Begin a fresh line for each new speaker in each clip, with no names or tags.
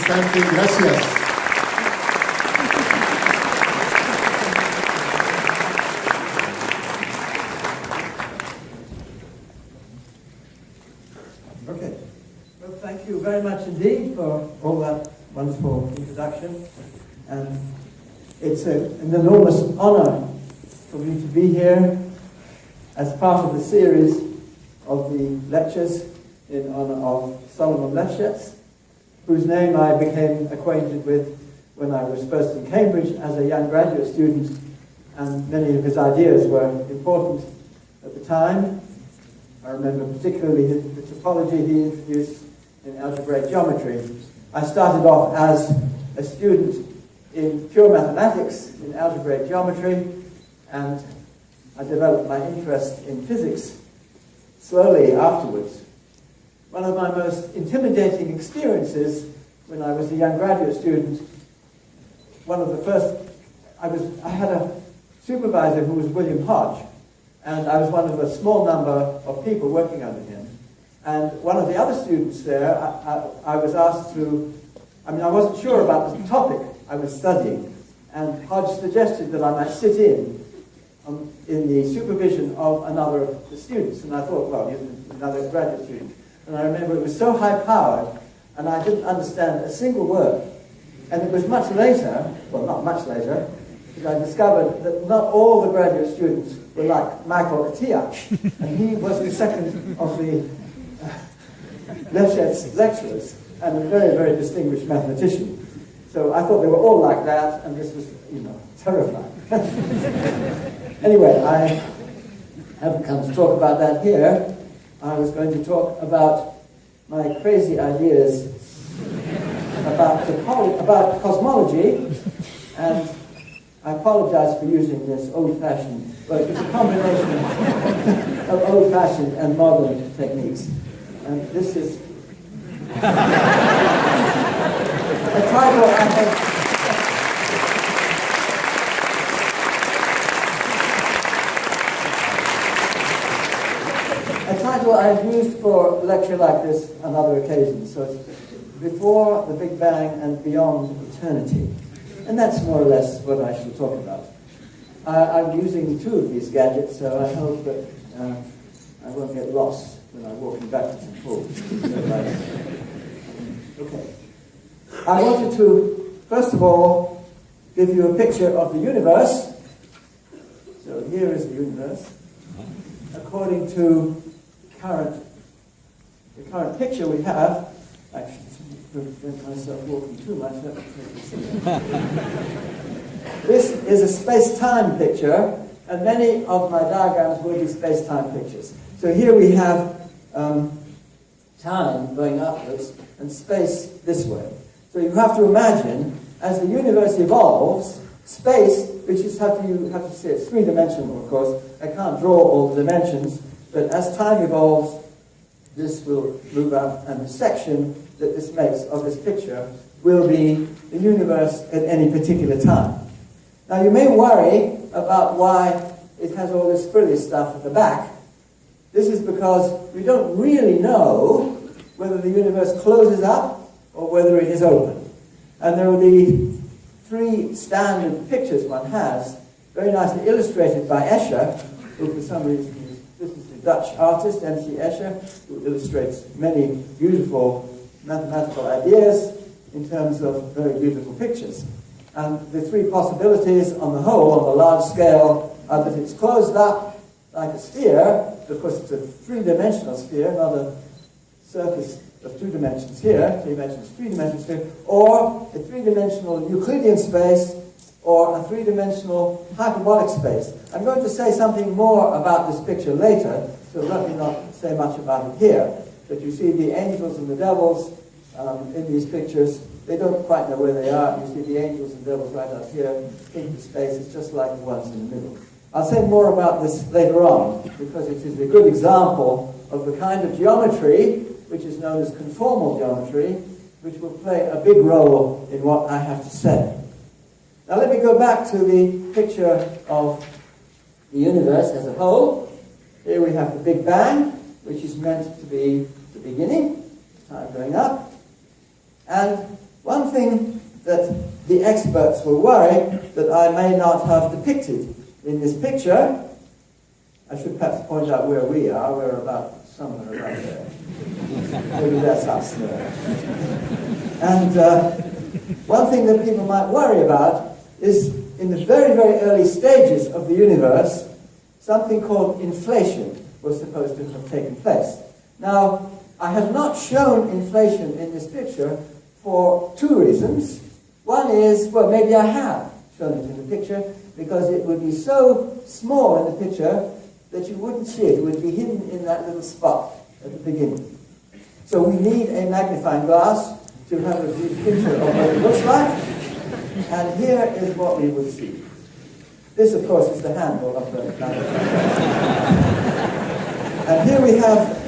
instante. Gracias.
Okay. Well, thank you very much indeed for all that wonderful introduction. And it's an enormous honor for me to be here as part of the series of the lectures in honor of Solomon Lefschetz, whose name I became acquainted with when I was first in Cambridge as a young graduate student, and many of his ideas were important at the time. I remember particularly the topology he introduced in algebraic geometry. I started off as a student in pure mathematics, in algebraic geometry, and I developed my interest in physics slowly afterwards. One of my most intimidating experiences when I was a young graduate student, one of the first, I had a supervisor who was William Hodge, and I was one of a small number of people working under him. And one of the other students there, I was asked to, I wasn't sure about the topic I was studying, and Hodge suggested that I might sit in the supervision of another of the students, and I thought, well, he's another graduate student. And I remember it was so high-powered, and I didn't understand a single word. And it was much later, well, not much later, that I discovered that not all the graduate students were like Michael Atiyah, and he was the second of the Lefschetz lecturers, and a very, very distinguished mathematician. So I thought they were all like that, and this was, terrifying. Anyway, I haven't come to talk about that here. I was going to talk about my crazy ideas about cosmology, and I apologize for using this old-fashioned, but it's a combination of old-fashioned and modern techniques. And this is a title I have. A title I've used for a lecture like this on other occasions. So it's Before the Big Bang and Beyond Eternity. And that's more or less what I shall talk about. I'm using two of these gadgets, so I hope that I won't get lost when I'm walking backwards and forwards. Okay. I wanted to, first of all, give you a picture of the universe. So here is the universe. According to the current picture we have, actually, to prevent myself walking too much, let me take this again. This is a space-time picture, and many of my diagrams will be space-time pictures. So here we have time going upwards and space this way. So you have to imagine, as the universe evolves, space, which is you have to say it's three-dimensional, of course. I can't draw all the dimensions, but as time evolves, this will move up, and the section that this makes of this picture will be the universe at any particular time. Now you may worry about why it has all this frilly stuff at the back. This is because we don't really know whether the universe closes up or whether it is open. And there are the three standard pictures one has, very nicely illustrated by Escher, who for some reason, this is the Dutch artist, M.C. Escher, who illustrates many beautiful mathematical ideas in terms of very beautiful pictures. And the three possibilities on the whole, on the large scale, are that it's closed up like a sphere. Of course, it's a three-dimensional sphere, not a surface of two dimensions here, three-dimensional sphere, or a three-dimensional Euclidean space, or a three-dimensional hyperbolic space. I'm going to say something more about this picture later, so let me not say much about it here. But you see the angels and the devils in these pictures. They don't quite know where they are. You see the angels and devils right up here into space. It's just like the ones in the middle. I'll say more about this later on, because it is a good example of the kind of geometry which is known as conformal geometry, which will play a big role in what I have to say. Now let me go back to the picture of the universe as a whole. Here we have the Big Bang, which is meant to be the beginning, time going up. And One thing that the experts will worry that I may not have depicted in this picture, I should perhaps point out where we are. We're about somewhere about there. Maybe that's us there. And one thing that people might worry about is in the very, very early stages of the universe, something called inflation was supposed to have taken place. Now, I have not shown inflation in this picture for two reasons. One is, well, maybe I have shown it in the picture because it would be so small in the picture that you wouldn't see it. It would be hidden in that little spot at the beginning. So we need a magnifying glass to have a picture of what it looks like. And here is what we would see. This, of course, is the handle of the magnifying glass. And here we have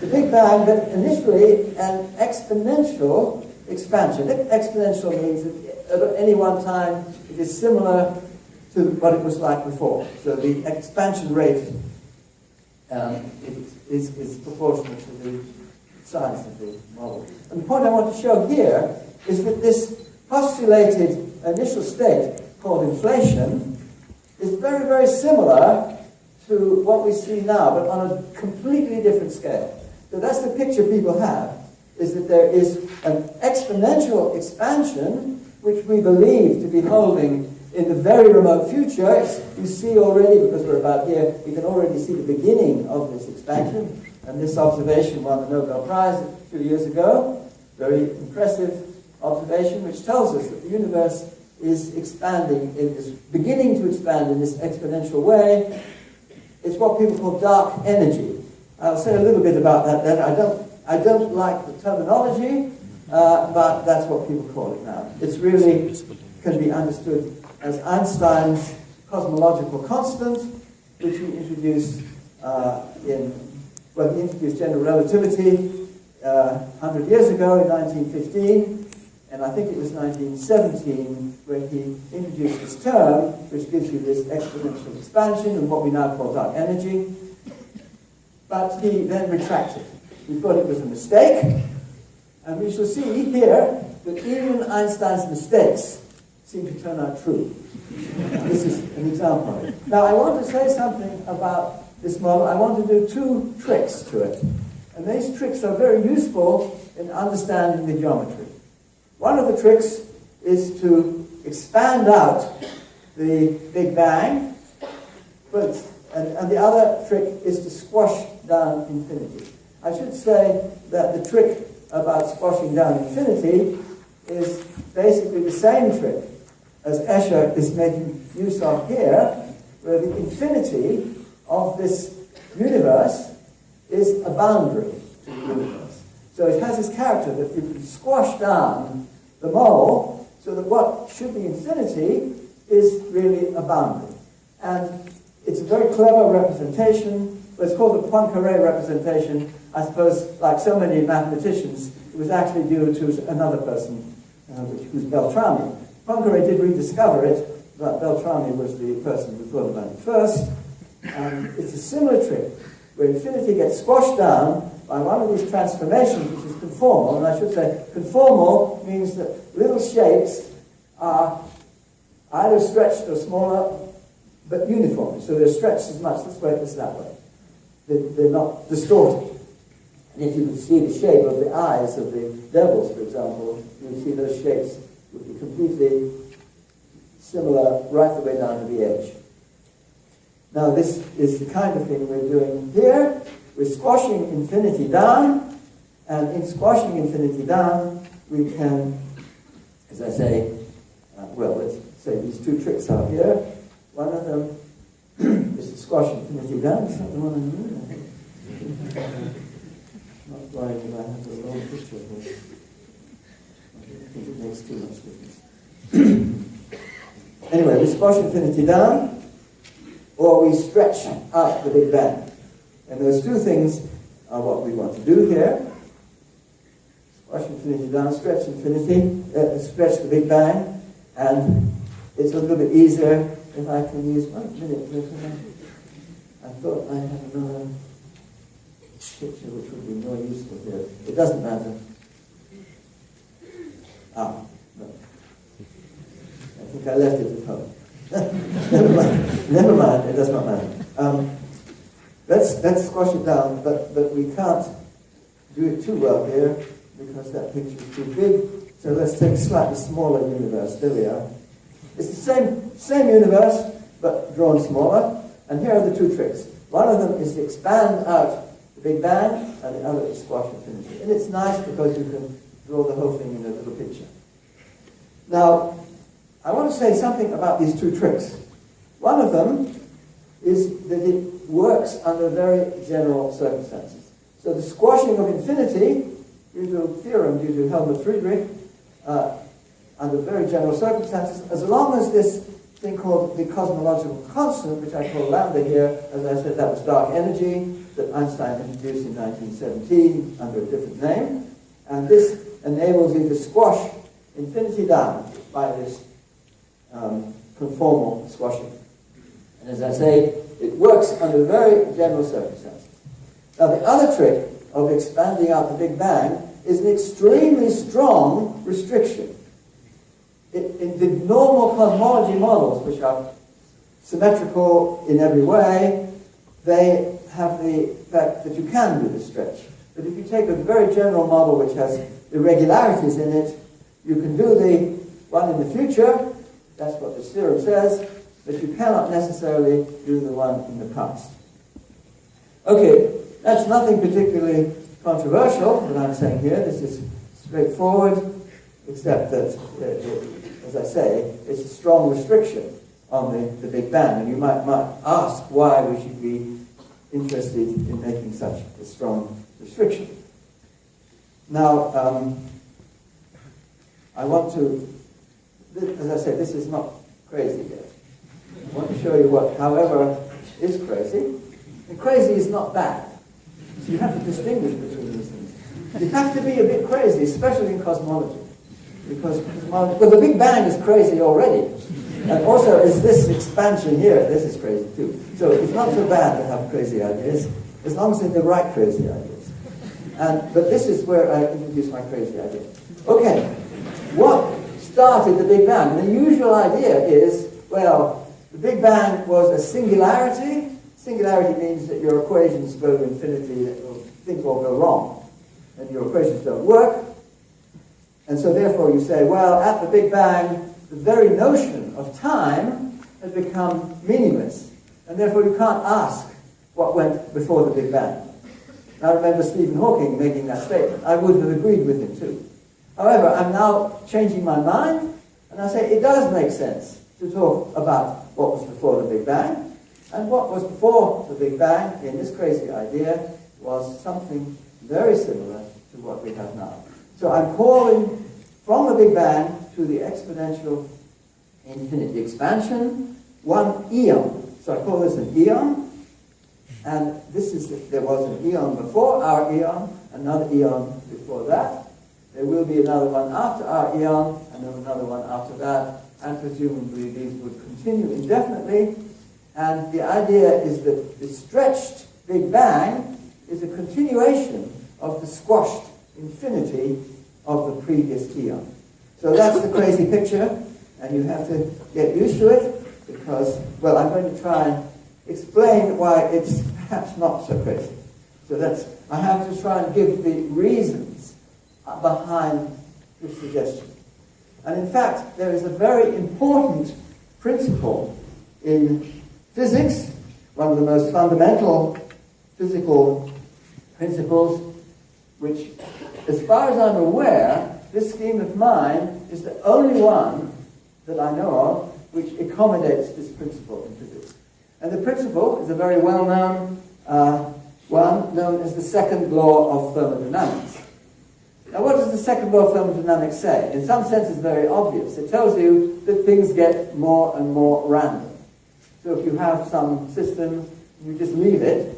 the Big Bang, but initially an exponential expansion. Exponential means that at any one time it is similar to what it was like before. So the expansion rate is proportional to the size of the model. And the point I want to show here is that this postulated initial state called inflation is very, very similar to what we see now, but on a completely different scale. So that's the picture people have, is that there is an exponential expansion which we believe to be holding in the very remote future. You see already, because we're about here, you can already see the beginning of this expansion. And this observation won the Nobel Prize a few years ago. Very impressive observation, which tells us that the universe is expanding, is beginning to expand in this exponential way. It's what people call dark energy. I'll say a little bit about that then. I don't like the terminology, but that's what people call it now. It's really can be understood as Einstein's cosmological constant, which he introduced he introduced general relativity 100 years ago in 1915, and I think it was 1917 when he introduced this term, which gives you this exponential expansion and what we now call dark energy. But he then retracted. He thought it was a mistake, and we shall see here that even Einstein's mistakes seem to turn out true. This is an example of it. Now, I want to say something about this model. I want to do two tricks to it. And these tricks are very useful in understanding the geometry. One of the tricks is to expand out the Big Bang, and the other trick is to squash down infinity. I should say that the trick about squashing down infinity is basically the same trick as Escher is making use of here, where the infinity of this universe is a boundary to the universe. So it has this character that you can squash down the model so that what should be infinity is really a boundary. And it's a very clever representation. It's called the Poincaré representation. I suppose, like so many mathematicians, it was actually due to another person, who's Beltrami. Poincaré did rediscover it, but Beltrami was the person who thought about it first. It's a similar trick, where infinity gets squashed down by one of these transformations, which is conformal. And I should say, conformal means that little shapes are either stretched or smaller, but uniform. So they're stretched as much this way as that way. They're not distorted. And if you could see the shape of the eyes of the devils, for example, you would see those shapes would be completely similar right the way down to the edge. Now this is the kind of thing we're doing here. We're squashing infinity down, and in squashing infinity down, we can, as I say, let's say these two tricks are here. One of them is to squash infinity down. Is that the one in the middle? Not worried if I have the wrong picture here. I think it makes too much difference. Anyway, we squash infinity down, or we stretch out the Big Bang. And those two things are what we want to do here. Squash infinity down, stretch infinity, stretch the Big Bang, and it's a little bit easier if I can use 1 minute. I thought I had another picture which would be more useful here. It doesn't matter. No. I think I left it at home. Never mind. Never mind. It does not matter. Let's squash it down, but we can't do it too well here because that picture is too big. So let's take a slightly smaller universe. There we are. It's the same universe, but drawn smaller. And here are the two tricks. One of them is to expand out the Big Bang, and the other is squash infinity. And it's nice because you can draw the whole thing in a little picture. Now, I want to say something about these two tricks. One of them is that it works under very general circumstances. So the squashing of infinity, due to a theorem due to Helmut Friedrich, under very general circumstances, as long as this thing called the cosmological constant, which I call lambda here, as I said, that was dark energy that Einstein introduced in 1917 under a different name, and this enables you to squash infinity down by this conformal squashing. And as I say, it works under very general circumstances. Now the other trick of expanding out the Big Bang is an extremely strong restriction. In the normal cosmology models, which are symmetrical in every way, they have the fact that you can do this stretch. But if you take a very general model which has irregularities in it, you can do the one in the future, that's what the theorem says, but you cannot necessarily do the one in the past. Okay, that's nothing particularly controversial that I'm saying here. This is straightforward, except that, as I say, it's a strong restriction on the Big Bang. And you might ask why we should be interested in making such a strong restriction. Now, I want to, as I said, this is not crazy yet. I want to show you what, however, is crazy. And crazy is not bad. So you have to distinguish between these things. You have to be a bit crazy, especially in cosmology. Because the Big Bang is crazy already. And also, is this expansion here, this is crazy too. So it's not so bad to have crazy ideas, as long as they're the right crazy ideas. But this is where I introduce my crazy idea. Okay, what started the Big Bang? And the usual idea is, well, the Big Bang was a singularity. Singularity means that your equations go to infinity, things all go wrong, and your equations don't work. And so therefore you say, well, at the Big Bang, the very notion of time has become meaningless. And therefore you can't ask what went before the Big Bang. I remember Stephen Hawking making that statement. I would have agreed with him too. However, I'm now changing my mind, and I say it does make sense to talk about what was before the Big Bang. And what was before the Big Bang, in this crazy idea, was something very similar to what we have now. So I'm calling from the Big Bang to the exponential infinity expansion, one eon. So I call this an eon. And there was an eon before our eon, another eon before that. There will be another one after our eon, and then another one after that. And presumably these would continue indefinitely. And the idea is that the stretched Big Bang is a continuation of the squashed infinity of the previous eon. So that's the crazy picture, and you have to get used to it, because, well, I'm going to try and explain why it's perhaps not so crazy. So I have to try and give the reasons behind this suggestion. And in fact, there is a very important principle in physics, one of the most fundamental physical principles, which, as far as I'm aware, this scheme of mine is the only one that I know of which accommodates this principle in physics. And the principle is a very well-known one, known as the second law of thermodynamics. Now, what does the second law of thermodynamics say? In some sense, it's very obvious. It tells you that things get more and more random. So if you have some system, you just leave it,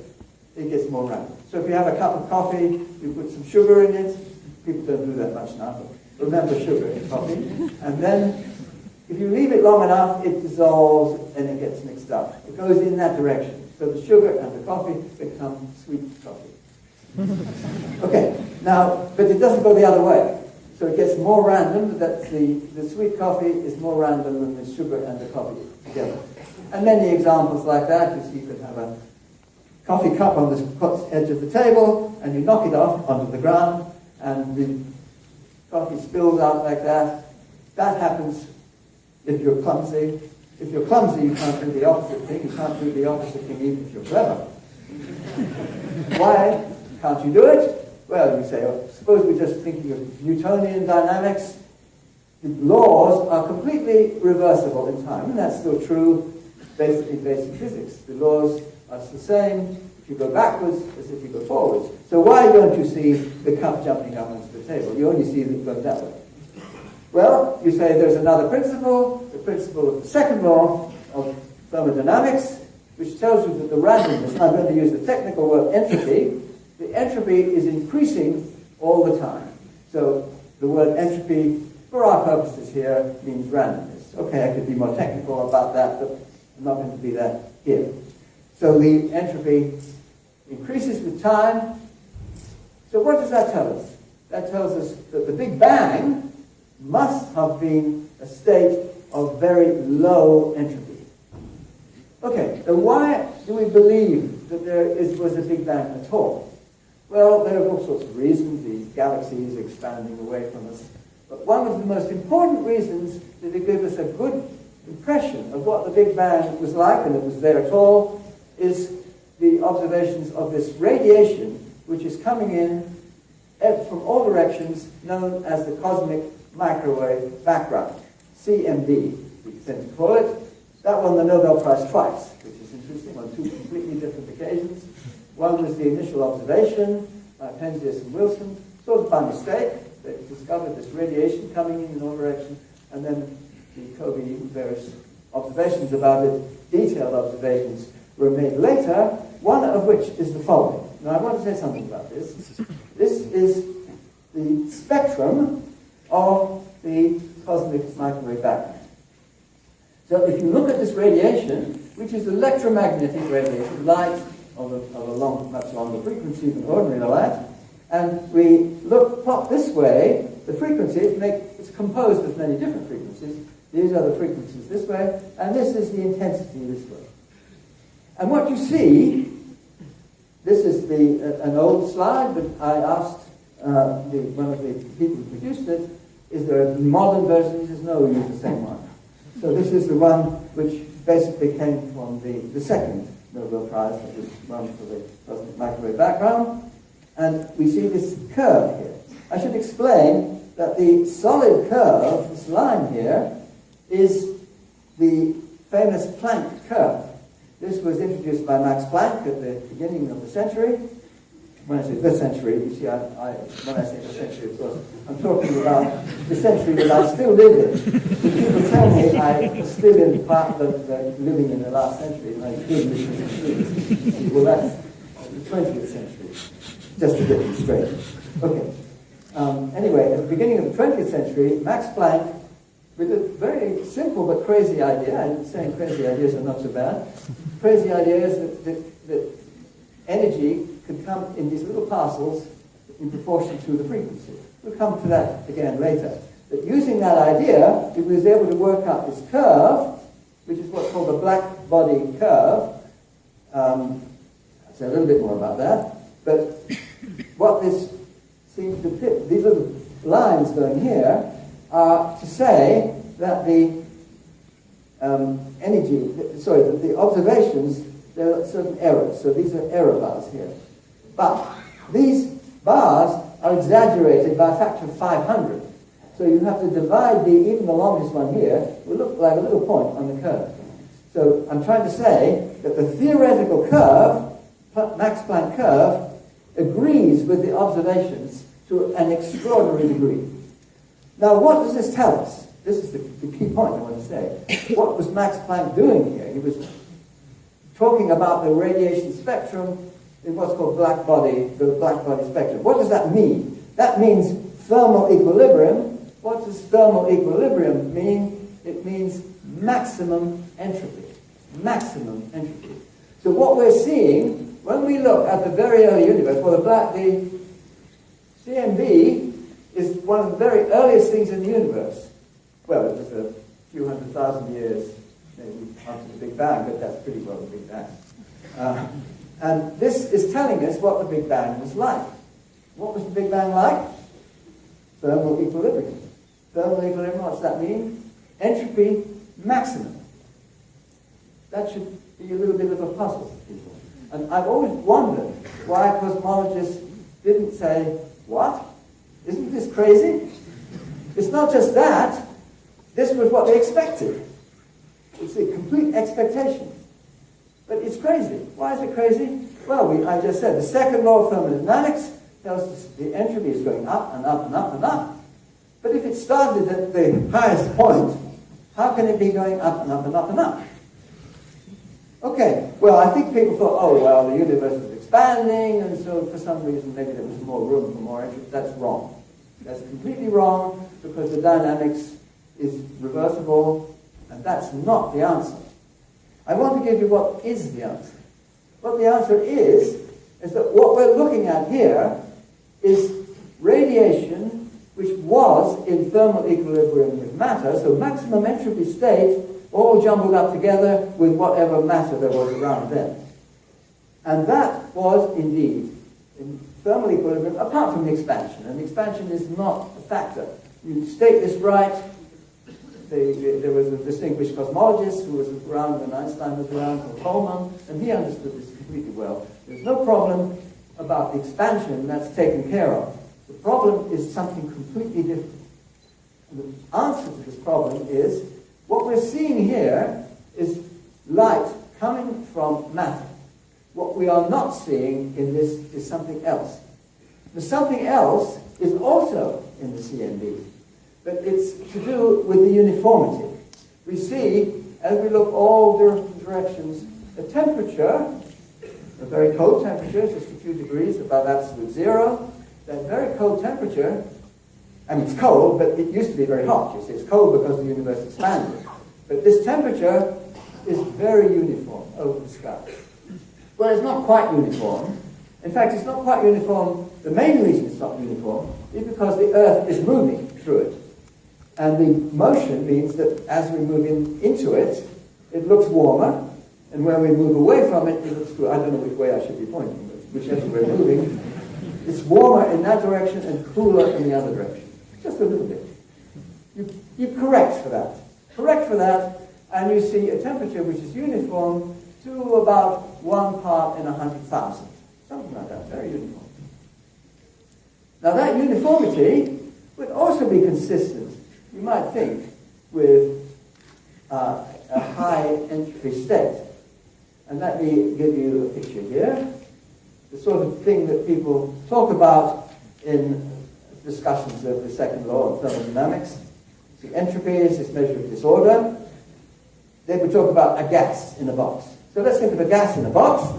it gets more random. So if you have a cup of coffee, you put some sugar in it. People don't do that much now, but remember sugar in coffee. And then if you leave it long enough, it dissolves and it gets mixed up. It goes in that direction. So the sugar and the coffee become sweet coffee. Okay, now, but it doesn't go the other way. So it gets more random, that the sweet coffee is more random than the sugar and the coffee together. And many examples like that. You see, you could have a coffee cup on the edge of the table, and you knock it off onto the ground, and the coffee spills out like that. That happens if you're clumsy. If you're clumsy, you can't do the opposite thing. You can't do the opposite thing even if you're clever. Why can't you do it? Well, you say, suppose we're just thinking of Newtonian dynamics. The laws are completely reversible in time, and that's still true in basic physics. The laws are the same if you go backwards as if you go forwards. So why don't you see the cup jumping up onto the table? You only see it going that way. Well, you say there's another principle, the principle of the second law of thermodynamics, which tells you that the randomness, I'm going to use the technical word entropy, the entropy is increasing all the time. So the word entropy, for our purposes here, means randomness. Okay, I could be more technical about that, but I'm not going to be that here. So the entropy increases with time. So what does that tell us? That tells us that the Big Bang must have been a state of very low entropy. Okay, so why do we believe that there was a Big Bang at all? Well, there are all sorts of reasons. The galaxy is expanding away from us. But one of the most important reasons that it gives us a good impression of what the Big Bang was like, and it was there at all, is the observations of this radiation, which is coming in from all directions, known as the cosmic microwave background, CMB, we tend to call it. That won the Nobel Prize twice, which is interesting, on two completely different occasions. One was the initial observation by Penzias and Wilson, sort of by mistake. They discovered this radiation coming in all directions, and then the Kobe various observations about it, detailed observations, were made later, one of which is the following. Now, I want to say something about this. This is the spectrum of the cosmic microwave background. So if you look at this radiation, which is electromagnetic radiation, light of a much longer frequency than ordinary light, and we plot this way, the frequencies it's composed of many different frequencies. These are the frequencies this way, and this is the intensity this way. And what you see, this is an old slide, but I asked one of the people who produced it, is there a modern version? He says, no, we use the same one. So this is the one which basically came from the second Nobel Prize that was won for the cosmic microwave background. And we see this curve here. I should explain that the solid curve, this line here, is the famous Planck curve. This was introduced by Max Planck at the beginning of the century. When I say the century, you see, when I say the century, of course, I'm talking about the century that I still live in. When people tell me I still in part of living in the last century, and I still live in the century, well, that's the 20th century, just to get them straight. Okay. Anyway, at the beginning of the 20th century, Max Planck, with a very simple but crazy idea, I'm saying crazy ideas are not so bad, crazy idea is that energy could come in these little parcels in proportion to the frequency. We'll come to that again later. But using that idea, he was able to work out this curve, which is what's called the black body curve. I'll say a little bit more about that. But what this seems to fit, these little lines going here, are to say that the the observations, there are certain errors. So these are error bars here. But these bars are exaggerated by a factor of 500. So you have to divide even the longest one here, will look like a little point on the curve. So I'm trying to say that the theoretical curve, Max Planck curve, agrees with the observations to an extraordinary degree. Now, what does this tell us? This is the key point I want to say. What was Max Planck doing here? He was talking about the radiation spectrum in what's called the black body spectrum. What does that mean? That means thermal equilibrium. What does thermal equilibrium mean? It means maximum entropy. Maximum entropy. So what we're seeing, when we look at the very early universe, well, the CMB is one of the very earliest things in the universe. Well, it was a few 100,000 years maybe after the Big Bang, but that's pretty well the Big Bang. And this is telling us what the Big Bang was like. What was the Big Bang like? Thermal equilibrium. Thermal equilibrium, what's that mean? Entropy maximum. That should be a little bit of a puzzle for people. And I've always wondered why cosmologists didn't say, what? Isn't this crazy? It's not just that. This was what they expected. It's a complete expectation. But it's crazy. Why is it crazy? Well, I just said, the second law of thermodynamics tells us the entropy is going up and up and up and up. But if it started at the highest point, how can it be going up and up and up and up? Okay, well, I think people thought, oh, well, the universe is expanding, and so for some reason maybe there was more room for more entropy. That's wrong. That's completely wrong, because the dynamics is reversible, and that's not the answer. I want to give you what is the answer. What the answer is that what we're looking at here is radiation which was in thermal equilibrium with matter, so maximum entropy state, all jumbled up together with whatever matter there was around then. And that was indeed in thermal equilibrium, apart from the expansion. And the expansion is not a factor. You state this right. There was a distinguished cosmologist who was around when Einstein was around, called Coleman, and he understood this completely well. There's no problem about the expansion, that's taken care of. The problem is something completely different. And the answer to this problem is, what we're seeing here is light coming from matter. What we are not seeing in this is something else. The something else is also in the CNV. But it's to do with the uniformity. We see, as we look all different directions, the temperature, a very cold temperature, just a few degrees above absolute zero, that very cold temperature, I mean it's cold, but it used to be very hot. You see, it's cold because the universe expanded. But this temperature is very uniform over the sky. Well, it's not quite uniform. In fact, it's not quite uniform. The main reason it's not uniform is because the Earth is moving through it. And the motion means that as we move into it, it looks warmer, and when we move away from it, it looks cooler. I don't know which way I should be pointing, but whichever we're moving, it's warmer in that direction and cooler in the other direction. Just a little bit. You correct for that. Correct for that, and you see a temperature which is uniform to about 1 part in 100,000. Something like that, very uniform. Now that uniformity would also be consistent, you might think, with a high entropy state. And let me give you a picture here. The sort of thing that people talk about in discussions of the second law of thermodynamics. The entropy is this measure of disorder. They would talk about a gas in a box. So let's think of a gas in a box,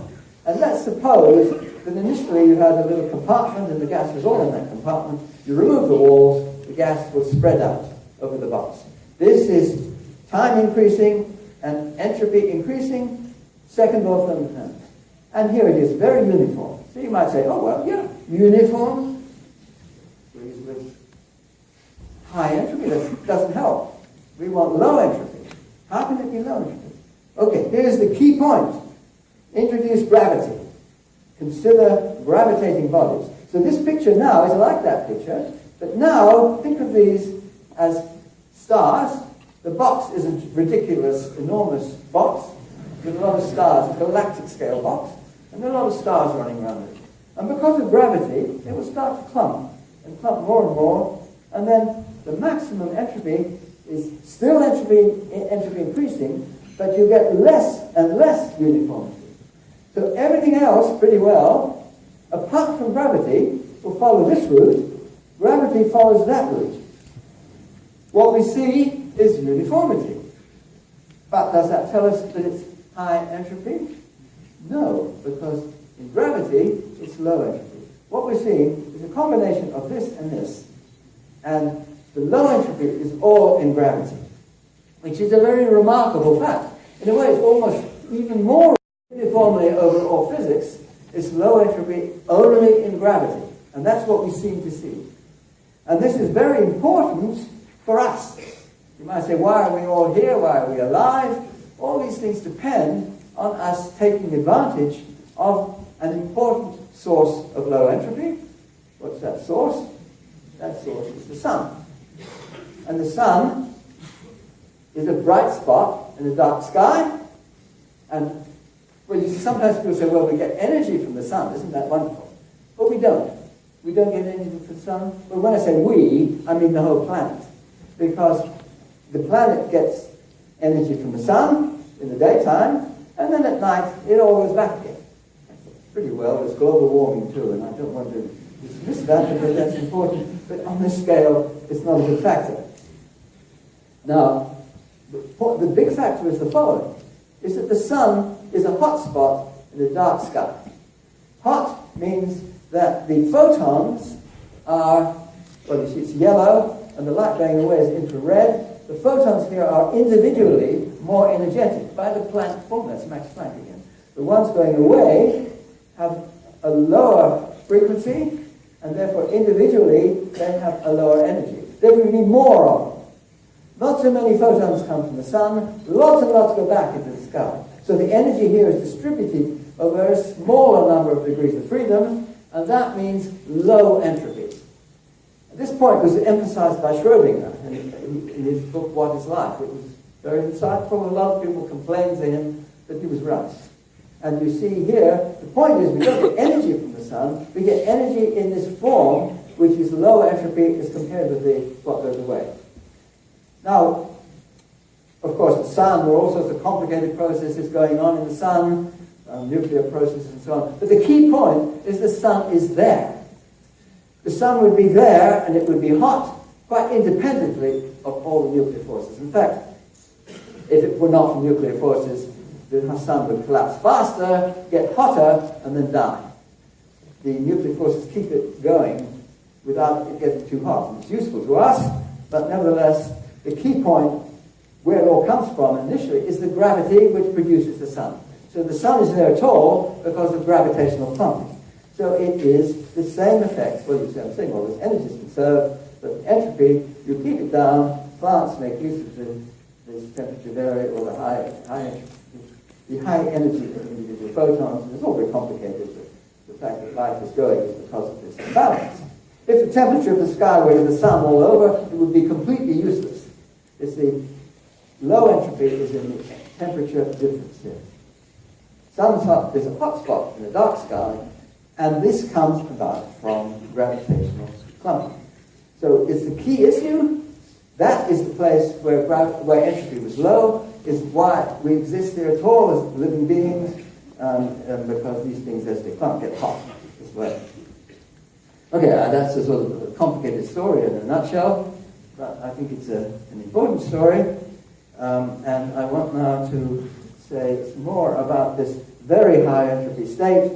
and let's suppose that initially you had a little compartment and the gas was all in that compartment. You remove the walls, the gas will spread out over the box. This is time increasing and entropy increasing, second law of thermodynamics. And here it is, very uniform. So you might say, oh well, yeah, uniform with high entropy, that doesn't help. We want low entropy. How can it be low entropy? Okay, here's the key point. Introduce gravity. Consider gravitating bodies. So this picture now is like that picture, but now think of these as stars. The box is a ridiculous, enormous box with a lot of stars, a galactic scale box, and there are a lot of stars running around it. And because of gravity, it will start to clump, and clump more and more, and then the maximum entropy is still entropy increasing, but you get less and less uniformity. So everything else, pretty well, apart from gravity, will follow this route. Gravity follows that route. What we see is uniformity. But does that tell us that it's high entropy? No, because in gravity, it's low entropy. What we're seeing is a combination of this and this. And the low entropy is all in gravity, which is a very remarkable fact. In a way, it's almost even more uniformly over all physics. It's low entropy only in gravity. And that's what we seem to see. And this is very important for us. You might say, why are we all here? Why are we alive? All these things depend on us taking advantage of an important source of low entropy. What's that source? That source is the sun. And the sun is a bright spot in a dark sky. And well, you see, sometimes people say, well, we get energy from the sun. Isn't that wonderful? But we don't. We don't get energy from the sun. But when I say we, I mean the whole planet. Because the planet gets energy from the sun in the daytime, and then at night it all goes back again. Pretty well. There's global warming too, and I don't want to dismiss that because that's important. But on this scale, it's not a big factor. Now, the big factor is the following: is that the sun is a hot spot in a dark sky. Hot means that the photons are, well, you see it's yellow, and the light going away is infrared. The photons here are individually more energetic by the Planck formula. That's Max Planck again. The ones going away have a lower frequency, and therefore individually they have a lower energy. Therefore we need more of them. Not so many photons come from the sun, lots and lots go back into the sky. So the energy here is distributed over a smaller number of degrees of freedom, and that means low entropy. This point was emphasized by Schrödinger in his book, What is Life? It was very insightful. A lot of people complained to him that he was right. And you see here, the point is we don't get energy from the sun, we get energy in this form, which is low entropy as compared with what goes away. Now, of course, the sun, there are all sorts of complicated processes going on in the sun, nuclear processes and so on. But the key point is the sun is there. The sun would be there and it would be hot quite independently of all the nuclear forces. In fact, if it were not for nuclear forces, the sun would collapse faster, get hotter, and then die. The nuclear forces keep it going without it getting too hot. And it's useful to us, but nevertheless, the key point where it all comes from initially is the gravity which produces the sun. So the sun is there at all because of gravitational pumping. So it is the same effect. Well, you see, I'm saying all this energy is conserved, but entropy, you keep it down, plants make use of this temperature vary or the high energy of individual photons. It's all very complicated, but the fact that life is going is because of this imbalance. If the temperature of the sky were the sun all over, it would be completely useless. It's the low entropy is in the temperature difference here. Sun's hot, there's a hot spot in the dark sky, and this comes about from gravitational clumping. So it's the key issue. That is the place where entropy was low, is why we exist here at all as living beings, because these things, as they clump, get hot as well. Okay, that's a sort of a complicated story in a nutshell, but I think it's an important story, and I want now to say more about this very high entropy state,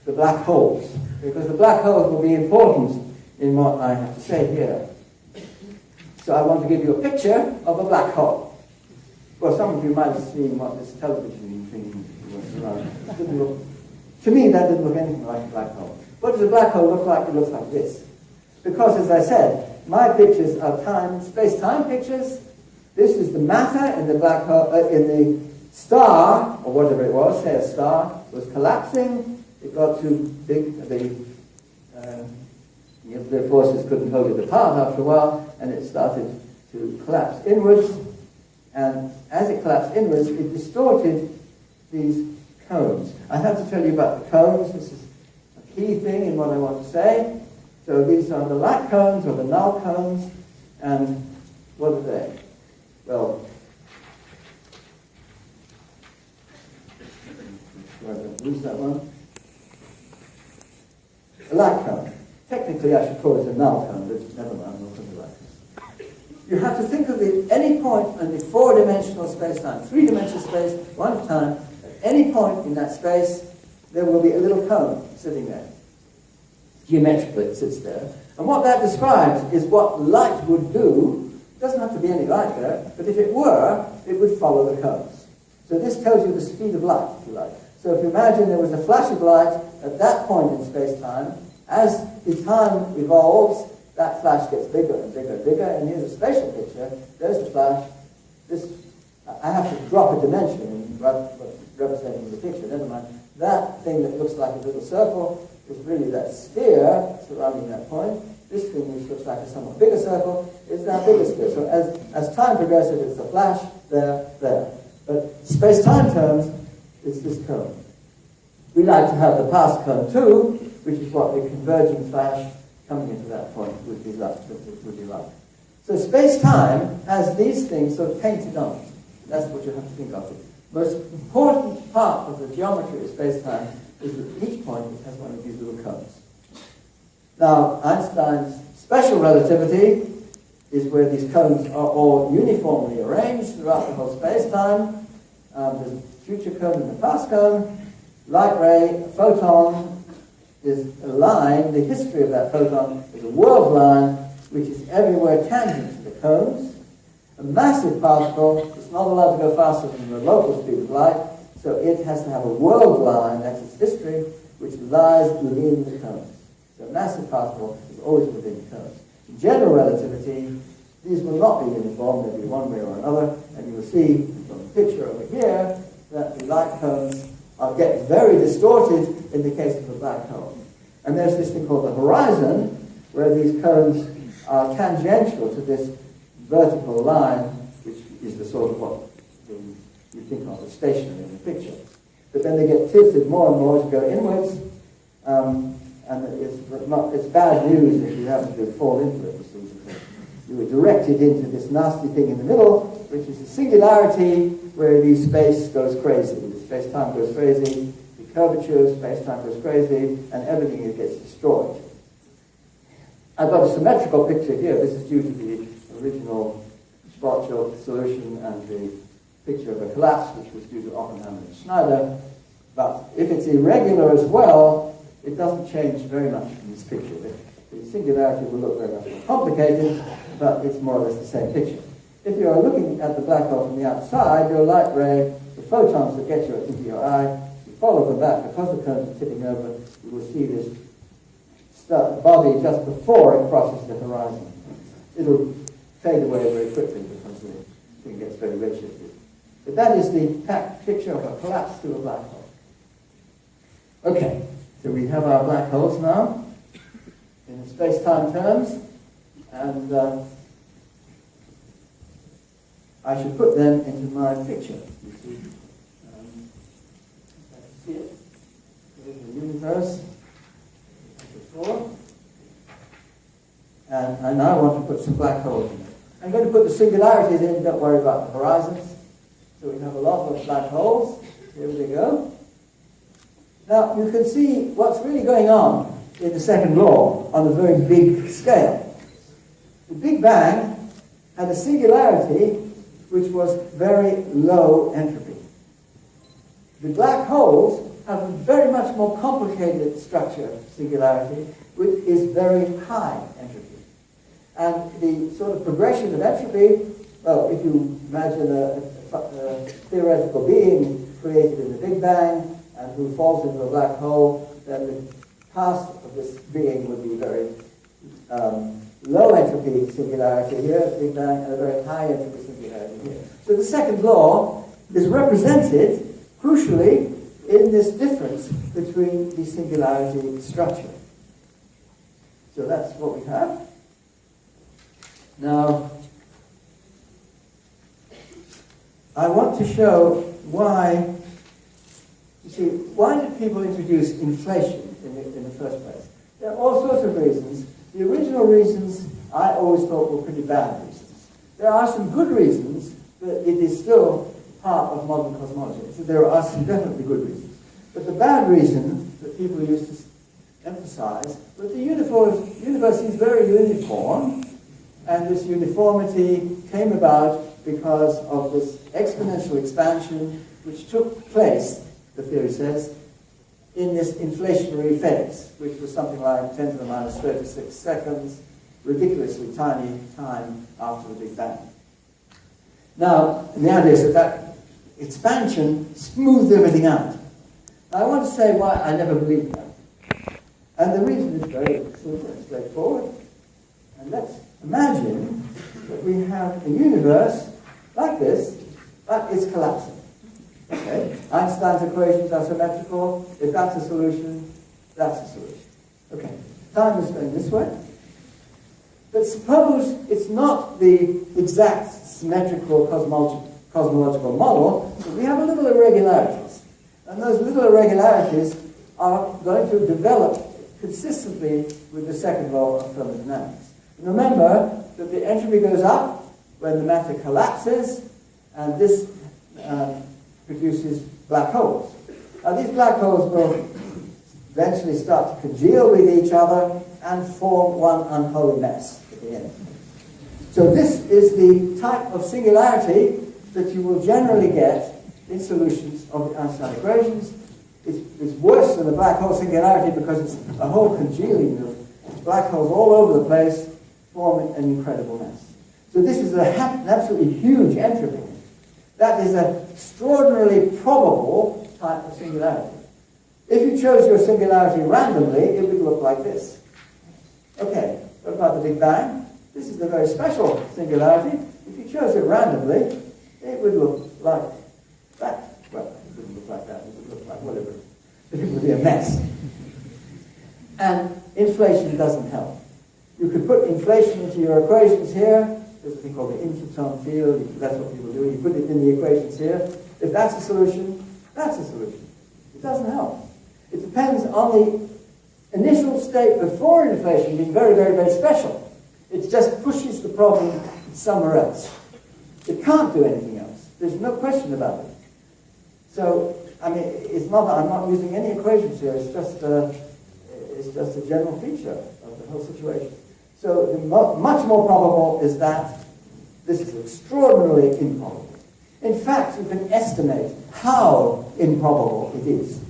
the black holes, because the black holes will be important in what I have to say here. So I want to give you a picture of a black hole. Well, some of you might have seen what this television thing was around. To me, that didn't look anything like a black hole. What does a black hole look like? It looks like this. Because, as I said, my pictures are space-time pictures. This is the matter in the black hole, in the star, or whatever it was, say a star, was collapsing. It got too big, the nuclear forces couldn't hold it apart after a while, and it started to collapse inwards. And as it collapsed inwards, it distorted these cones. I have to tell you about the cones. This is a key thing in what I want to say. So these are the light cones, or the null cones, and what are they? Well, I don't lose that one. A light cone. Technically, I should call it a null cone, but never mind, we'll put it like this. You have to think of it at any point in the four-dimensional space-time, three-dimensional space, one time, at any point in that space, there will be a little cone sitting there. Geometrically, it sits there. And what that describes is what light would do. It doesn't have to be any light there, but if it were, it would follow the cones. So this tells you the speed of light, if you like. So if you imagine there was a flash of light at that point in space-time, as the time evolves, that flash gets bigger and bigger and bigger, and here's a spatial picture. There's the flash. I have to drop a dimension in representing the picture, never mind. That thing that looks like a little circle is really that sphere surrounding that point. This thing, which looks like a somewhat bigger circle, is that bigger sphere. So as time progresses, it's the flash, there. But space-time terms, it's this cone. We like to have the past cone too, which is what the converging flash coming into that point would be like. So space-time has these things sort of painted on it. That's what you have to think of. The most important part of the geometry of space-time is that each point has one of these little cones. Now, Einstein's special relativity is where these cones are all uniformly arranged throughout the whole space-time. There's a future cone and a past cone. Light ray, a photon, is a line. The history of that photon is a world line which is everywhere tangent to the cones. A massive particle is not allowed to go faster than the local speed of light, so it has to have a world line, that's its history, which lies within the cones. So a massive particle is always within the cones. In general relativity, these will not be uniform, they'll be one way or another, and you will see from the picture over here that the light cones get very distorted in the case of a black hole. And there's this thing called the horizon, where these cones are tangential to this vertical line, which is the sort of what you think of as stationary in the picture. But then they get tilted more and more as you go inwards, and it's bad news if you happen to fall into it. You were directed into this nasty thing in the middle, which is a singularity where the space goes crazy. The space-time goes crazy, the curvature of space-time goes crazy, and everything gets destroyed. I've got a symmetrical picture here. This is due to the original Schwarzschild solution and the picture of a collapse, which was due to Oppenheimer and Schneider. But if it's irregular as well, it doesn't change very much from this picture. The singularity will look very much more complicated, but it's more or less the same picture. If you are looking at the black hole from the outside, your light ray, the photons that get you into your eye, you follow them back. Because the cones are tipping over, you will see this body just before it crosses the horizon. It'll fade away very quickly because the thing gets very redshifted. But that is the picture of a collapse through a black hole. Okay, so we have our black holes now in space-time terms, and I should put them into my picture. You see, see it? Here's the universe before, and I now want to put some black holes in it. I'm going to put the singularities in, don't worry about the horizons. So we have a lot of black holes. Here we go. Now you can see what's really going on in the second law on a very big scale. The Big Bang had a singularity which was very low entropy. The black holes have a very much more complicated structure, singularity, which is very high entropy. And the sort of progression of entropy, well, if you imagine a theoretical being created in the Big Bang and who falls into a black hole, then the past of this being would be very low entropy singularity here, Big Bang, and a very high entropy singularity here. So the second law is represented, crucially, in this difference between the singularity structure. So that's what we have. Now, I want to show why, you see, why did people introduce inflation in the first place? There are all sorts of reasons. The original reasons I always thought were pretty bad reasons. There are some good reasons, but it is still part of modern cosmology. So there are some definitely good reasons. But the bad reason that people used to emphasize was the universe is very uniform, and this uniformity came about because of this exponential expansion which took place, the theory says, in this inflationary phase, which was something like 10 to the minus 36 seconds, ridiculously tiny time after the Big Bang. Now, the idea is that expansion smoothed everything out. Now, I want to say why I never believed that. And the reason is very simple and straightforward. And let's imagine that we have a universe like this, but it's collapsing. Okay? Einstein's equations are symmetrical. If that's a solution, that's a solution. Okay, time is going this way. But suppose it's not the exact symmetrical cosmological model, but we have a little irregularities. And those little irregularities are going to develop consistently with the second law of thermodynamics. And remember that the entropy goes up when the matter collapses, and this produces black holes. Now these black holes will eventually start to congeal with each other and form one unholy mess at the end. So this is the type of singularity that you will generally get in solutions of the Einstein equations. It's worse than the black hole singularity because it's a whole congealing of black holes all over the place, forming an incredible mess. So this is an absolutely huge entropy. That is an extraordinarily probable type of singularity. If you chose your singularity randomly, it would look like this. Okay, what about the Big Bang? This is the very special singularity. If you chose it randomly, it would look like that. Well, it wouldn't look like that. It would look like whatever. It would be a mess. And inflation doesn't help. You could put inflation into your equations here. There's a thing called the intertone field. That's what people do. You put it in the equations here. If that's a solution, that's a solution. It doesn't help. It depends on the initial state before inflation being very, very, very special. It just pushes the problem somewhere else. It can't do anything else. There's no question about it. So, I mean, it's not. I'm not using any equations here. It's just a general feature of the whole situation. So, much more probable is that this is extraordinarily improbable. In fact, you can estimate how improbable it is.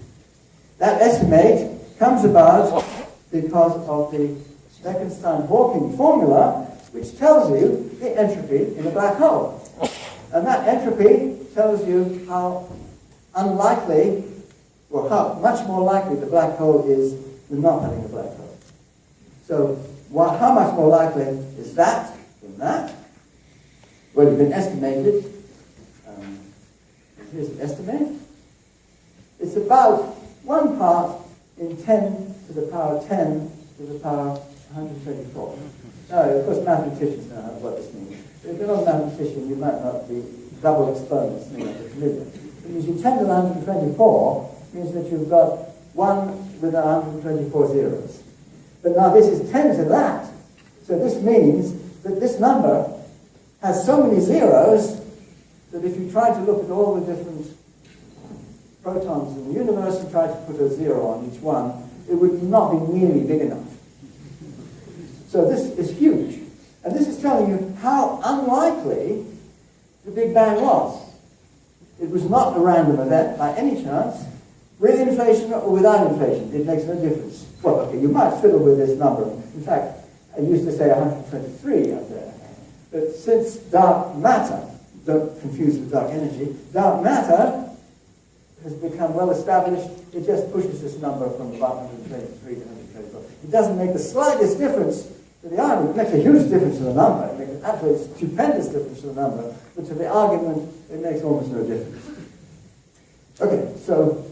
That estimate comes about because of the Bekenstein-Hawking formula, which tells you the entropy in a black hole. And that entropy tells you how unlikely, or how much more likely the black hole is than not having a black hole. So, how much more likely is that than that? Well, you can estimate it. Here's the estimate. It's about 1 part in 10 to the power 10 to the power 124. Now, of course, mathematicians know what this means. If you're not a mathematician, you might not be double exponents, may not be familiar. It means you 10 to the 124 means that you've got 1 with 124 zeros. But now this is 10 to that. So this means that this number has so many zeros that if you try to look at all the different protons in the universe and try to put a zero on each one, it would not be nearly big enough. So this is huge. And this is telling you how unlikely the Big Bang was. It was not a random event by any chance, with inflation or without inflation. It makes no difference. Well, okay, you might fiddle with this number. In fact, I used to say 123 up there. But since dark matter, don't confuse with dark energy, dark matter has become well established, it just pushes this number from about 123 to 124. It doesn't make the slightest difference to the argument. It makes a huge difference to the number. It makes an absolutely stupendous difference to the number. But to the argument, it makes almost no difference. Okay, so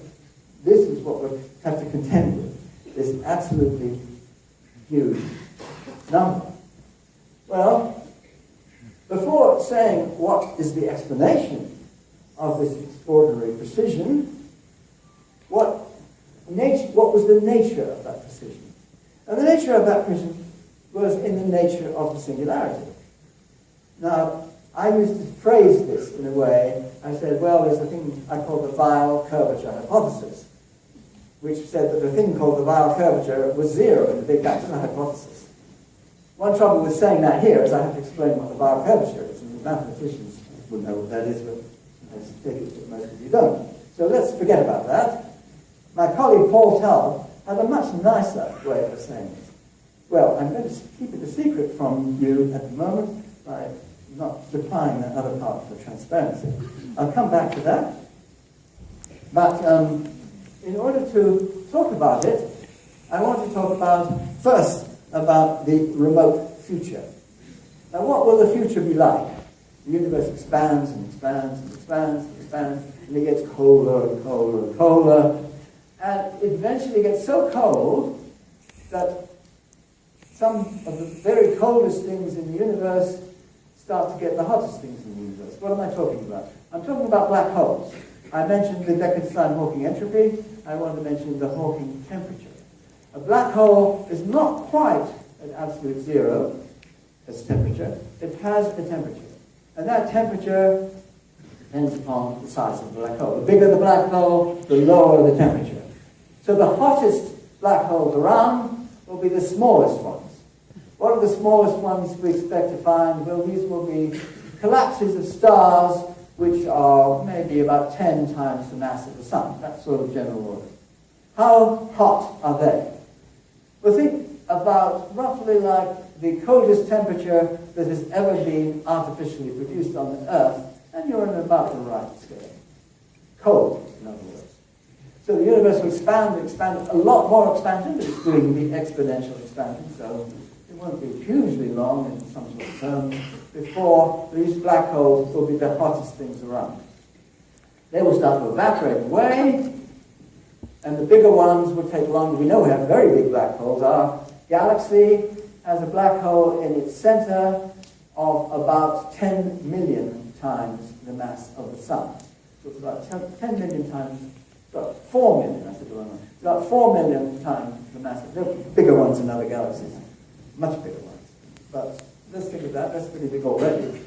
this is what we have to contend with, this absolutely huge number. Well, before saying what is the explanation of this extraordinary precision, what was the nature of that precision? And the nature of that precision was in the nature of the singularity. Now, I used to phrase this in a way. I said, well, there's a thing I call the Weyl curvature hypothesis, which said that the thing called the Weyl curvature was zero in the Big Bang. It's a hypothesis. One trouble with saying that here is I have to explain what the Weyl curvature is, and the mathematicians would know what that is, but I take it that most of you don't. So let's forget about that. My colleague Paul Tull had a much nicer way of saying it. Well, I'm going to keep it a secret from you at the moment by not supplying that other part for transparency. I'll come back to that. But in order to talk about it, I want to talk about, first, about the remote future. Now what will the future be like? The universe expands and expands and expands and expands, and it gets colder and colder and colder, and it eventually gets so cold that some of the very coldest things in the universe start to get the hottest things in the universe. What am I talking about? I'm talking about black holes. I mentioned the Bekenstein-Hawking entropy. I want to mention the Hawking temperature. A black hole is not quite at absolute zero as temperature. It has a temperature. And that temperature depends upon the size of the black hole. The bigger the black hole, the lower the temperature. So the hottest black holes around will be the smallest ones. What are the smallest ones we expect to find? Well, these will be collapses of stars which are maybe about 10 times the mass of the sun. That sort of general order. How hot are they? Well, think about roughly like the coldest temperature that has ever been artificially produced on the Earth, and you're in about the right scale. Cold, in other words. So the universe will expand, a lot more expansion, but it's doing the exponential expansion, so it won't be hugely long in some sort of terms before these black holes will be the hottest things around. They will start to evaporate away, and the bigger ones will take longer. We know we have very big black holes. Our galaxy has a black hole in its center of about 10 million times the mass of the sun. So it's about 10 million times, sorry, 4 million, I said the wrong one. It's about 4 million times the mass of the bigger ones in other galaxies, much bigger ones. But let's think of that, that's pretty big already.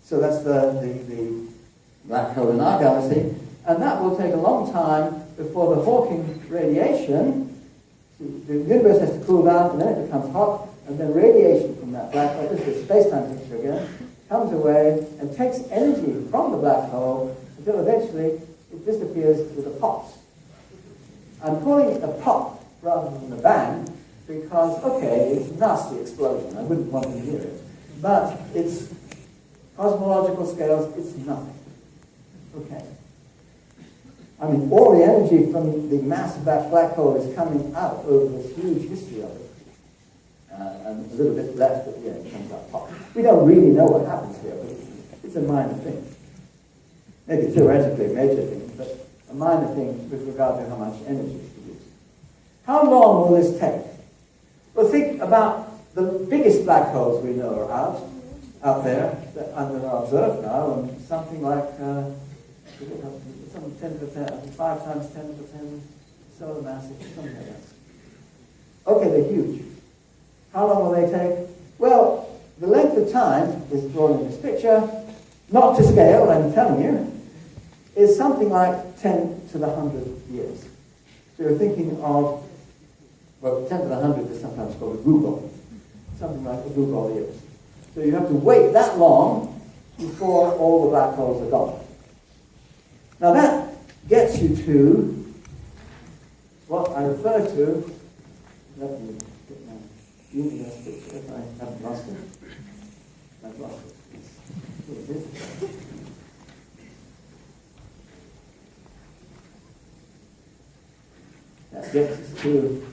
So that's the black hole in our galaxy, and that will take a long time before the Hawking radiation, the universe has to cool down and then it becomes hot, and then radiation from that black hole, this is a space-time picture again, comes away and takes energy from the black hole until eventually it disappears with a pop. I'm calling it a pop rather than a bang because, okay, it's a nasty explosion, I wouldn't want to hear it, but it's cosmological scales, it's nothing. Okay. I mean, all the energy from the mass of that black hole is coming out over this huge history of it. And a little bit left, but yeah, it comes out pop. We don't really know what happens here, but it's a minor thing. Maybe theoretically a major thing, but a minor thing with regard to how much energy is produced. How long will this take? Well, think about the biggest black holes we know are out there, that are observed now, and something like some 10 to the 10, 5 times 10 to the 10 solar masses, something like that. Okay, they're huge. How long will they take? Well, the length of time is drawn in this picture, not to scale, I'm telling you, is something like 10 to the 100 years. So you're thinking of, well, 10 to the 100 is sometimes called a googol, something like a googol years. So you have to wait that long before all the black holes are gone. Now that gets you to what I refer to, let me get my universe picture if I haven't lost it. I've lost it. Here it is. That gets us to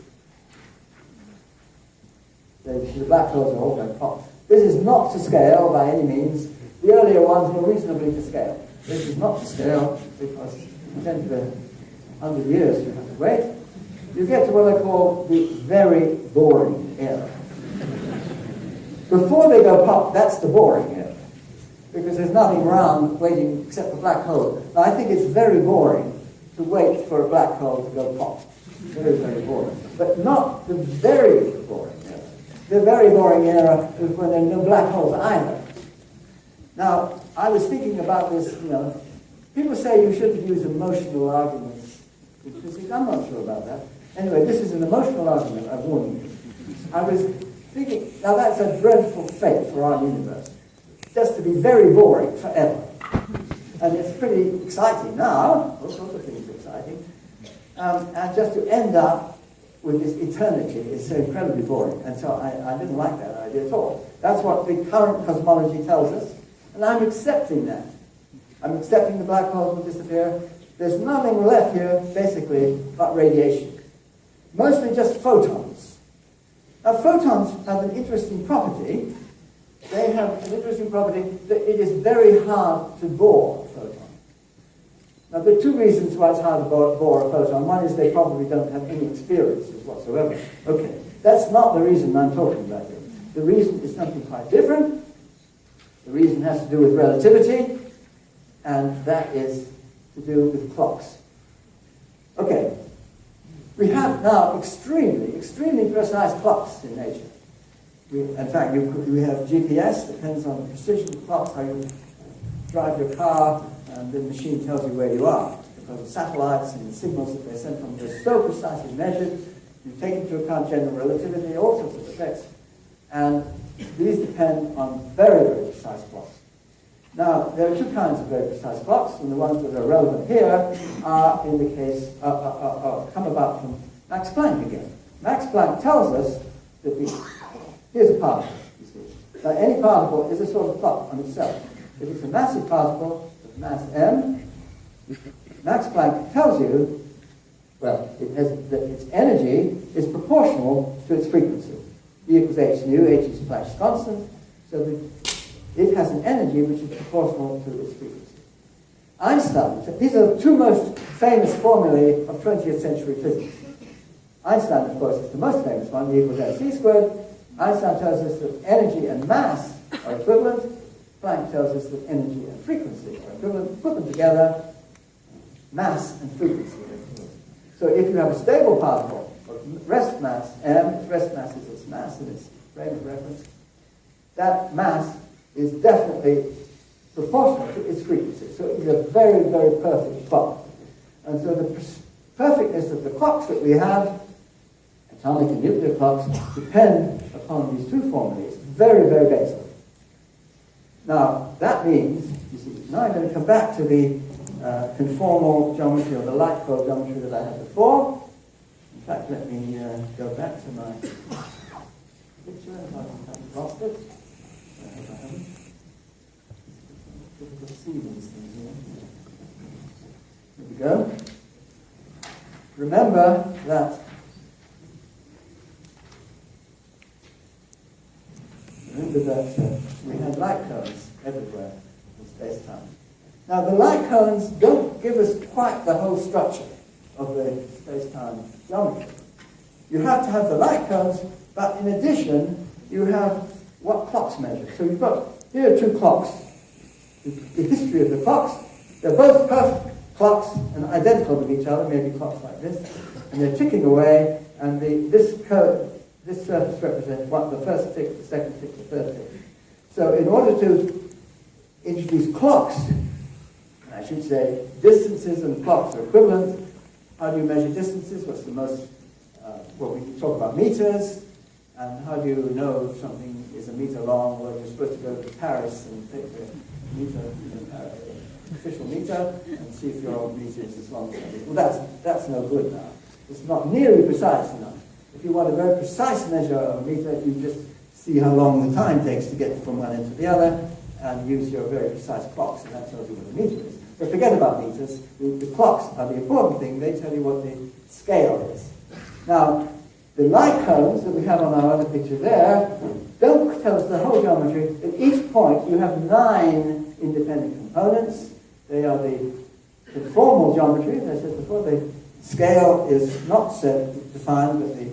the black holes are all going pop. This is not to scale by any means. The earlier ones were reasonably to scale. This is not to scale because 10 to the 100 years you have to wait. You get to what I call the very boring era. Before they go pop, that's the boring era. Because there's nothing around waiting except for black holes. Now I think it's very boring to wait for a black hole to go pop. Very, very boring. But not the very boring era. The very boring era is when there are no black holes either. Now, I was thinking about this, people say you shouldn't use emotional arguments in physics. I'm not sure about that. Anyway, this is an emotional argument, I warn you. I was thinking, now that's a dreadful fate for our universe. Just to be very boring forever. And it's pretty exciting now, all sorts of things are exciting. And just to end up with this eternity is so incredibly boring. And so I didn't like that idea at all. That's what the current cosmology tells us. And I'm accepting that. I'm accepting the black holes will disappear. There's nothing left here, basically, but radiation. Mostly just photons. Now, Now, photons have an interesting property. They have an interesting property that it is very hard to bore a photon. Now, there are two reasons why it's hard to bore a photon. One is they probably don't have any experiences whatsoever. Okay, that's not the reason I'm talking about here. The reason is something quite different. The reason has to do with relativity, and that is to do with clocks. Okay, we have now extremely precise clocks in nature. In fact, we have GPS, depends on the precision of the clocks, how you drive your car, and the machine tells you where you are. Because of satellites and the signals that they send from, they're so precisely measured. You take into account general relativity, all sorts of effects. And these depend on very precise clocks. Now, there are two kinds of very precise clocks, and the ones that are relevant here are in the case, come about from Max Planck again. Max Planck tells us that here's a particle, you see. Now, any particle is a sort of clock on itself. If it's a massive particle of mass m, Max Planck tells you, well, that its energy is proportional to its frequency. E equals h nu, h is Planck's constant, so that it has an energy which is proportional to its frequency. Einstein, these are the two most famous formulae of 20th century physics. Einstein, of course, is the most famous one, E equals mc squared. Einstein tells us that energy and mass are equivalent. Planck tells us that energy and frequency are equivalent. Put them together, mass and frequency are equivalent. So if you have a stable particle of rest mass m, its rest mass is its mass in its frame of reference, that mass is definitely proportional to its frequency. So it's a very perfect clock. And so the perfectness of the clocks that we have, atomic and nuclear clocks, depend upon these two formulae. It's very basic. Now, that means, you see, now I'm going to come back to the conformal geometry or the light code geometry that I had before. In fact, let me go back to my picture if I haven't lost it. I hope I haven't. Difficult to see these things here. Here we go. Remember that we had light cones everywhere in space-time. Now, the light cones don't give us quite the whole structure of the space-time geometry. You have to have the light cones, but in addition, you have what clocks measure. So you've got, here are two clocks. The history of the clocks, they're both perfect clocks and identical with each other, maybe clocks like this, and they're ticking away, and this surface represents what, the first tick, the second tick, the third tick. So in order to introduce clocks, I should say distances and clocks are equivalent. How do you measure distances? What's the most, well, we can talk about meters, and how do you know if something is a meter long? Well, you're supposed to go to Paris and take the meter, official meter, and see if your meter is as long as that. Well, that's no good now. It's not nearly precise enough. If you want a very precise measure of a meter, you just see how long the time takes to get from one end to the other, and use your very precise clocks, and that tells you what a meter is. But forget about meters. The clocks are the important thing. They tell you what the scale is. Now, the light cones that we have on our other picture there don't tell us the whole geometry. At each point, you have 9 independent components. They are the conformal geometry, as I said before. The scale is not defined, but the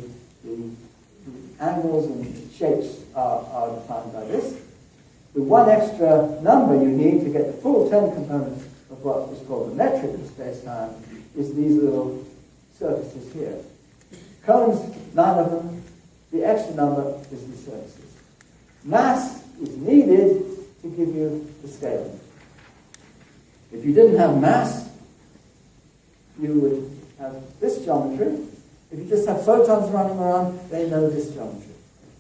angles and shapes are defined by this. The one extra number you need to get the full 10 components of what is called the metric of space-time is these little surfaces here. Cones, 9 of them. The extra number is the surfaces. Mass is needed to give you the scaling. If you didn't have mass, you would have this geometry. If you just have photons running around, they know this geometry.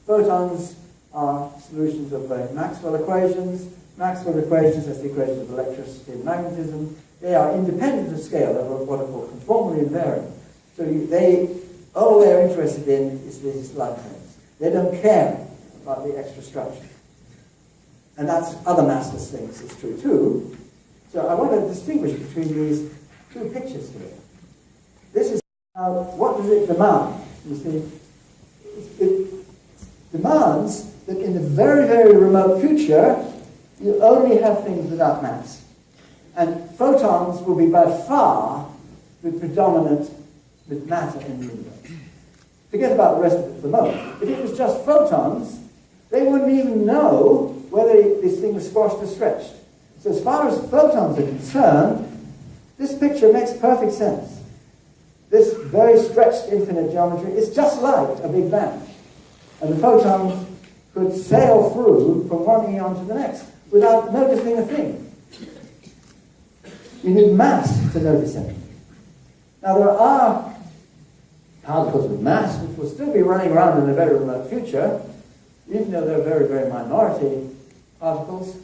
Photons are solutions of Maxwell equations. Maxwell equations, that's the equations of electricity and magnetism. They are independent of scale. They're what are called conformally invariant. So all they're interested in is these light cones. They don't care about the extra structure. And that's other massless things is true too. So I want to distinguish between these two pictures here. This is what does it demand? You see, demands that in the very, very remote future, you only have things without mass. And photons will be by far the predominant with matter in the universe. Forget about the rest of it for the moment. If it was just photons, they wouldn't even know whether this thing was squashed or stretched. So as far as photons are concerned, this picture makes perfect sense. This very stretched infinite geometry is just like a Big Bang. And the photons could sail through from one eon to the next without noticing a thing. You need mass to notice anything. Now there are particles with mass which will still be running around in the very remote future, even though they're very, very minority particles.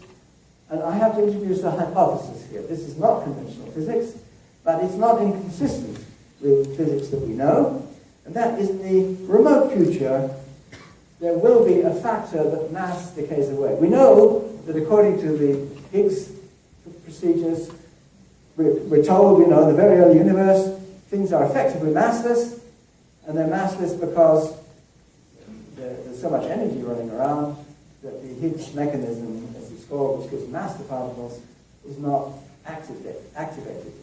And I have to introduce a hypothesis here. This is not conventional physics, but it's not inconsistent with physics that we know. And that is, in the remote future, there will be a factor that mass decays away. We know that according to the Higgs procedures, we're told, in the very early universe, things are effectively massless, and they're massless because there's so much energy running around that the Higgs mechanism, as it's called, which gives mass to particles, is not activated.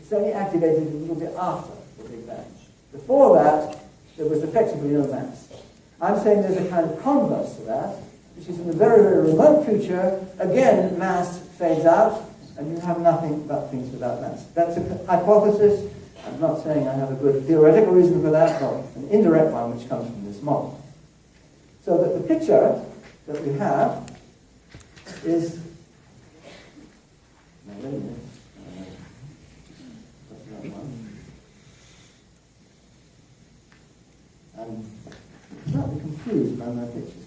It's only activated a little bit after the Big Bang. Before that, there was effectively no mass. I'm saying there's a kind of converse to that, which is in the very, very remote future, again, mass fades out, and you have nothing but things without mass. That's a hypothesis. I'm not saying I have a good theoretical reason for that, but an indirect one which comes from this model. So that the picture that we have is... Now, wait a minute. I'm slightly confused by my pictures.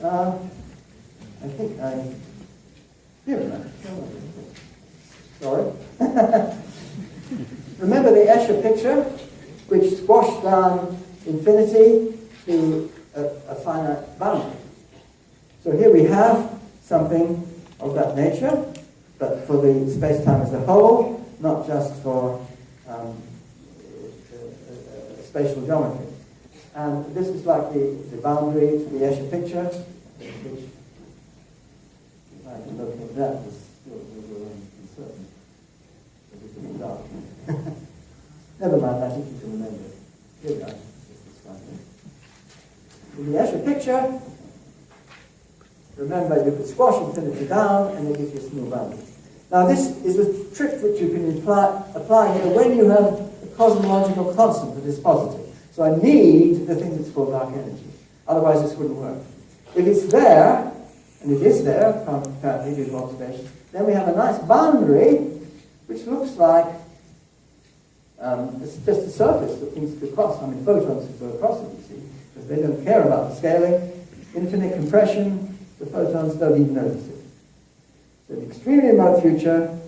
I think I... Here we are. Sorry. Remember the Escher picture, which squashed down infinity to a finite boundary. So here we have something of that nature, but for the space-time as a whole, not just for spatial geometry. And this is like the boundary to the Escher picture, which, if I can locate that, is still a little uncertain. It's a bit dark. Never mind, I think you can remember it. Here we are. In the Escher picture, remember you could squash infinity down and it gives you a smooth boundary. Now this is a trick that you can apply here when you have a cosmological constant that is positive. So I need the thing that's called dark energy. Otherwise this wouldn't work. If it's there, and it is there, apparently due to observation, then we have a nice boundary which looks like it's just a surface that things could cross. I mean, photons could go across it, you see, because they don't care about the scaling. Infinite compression, the photons don't even notice it. So in the extremely remote future,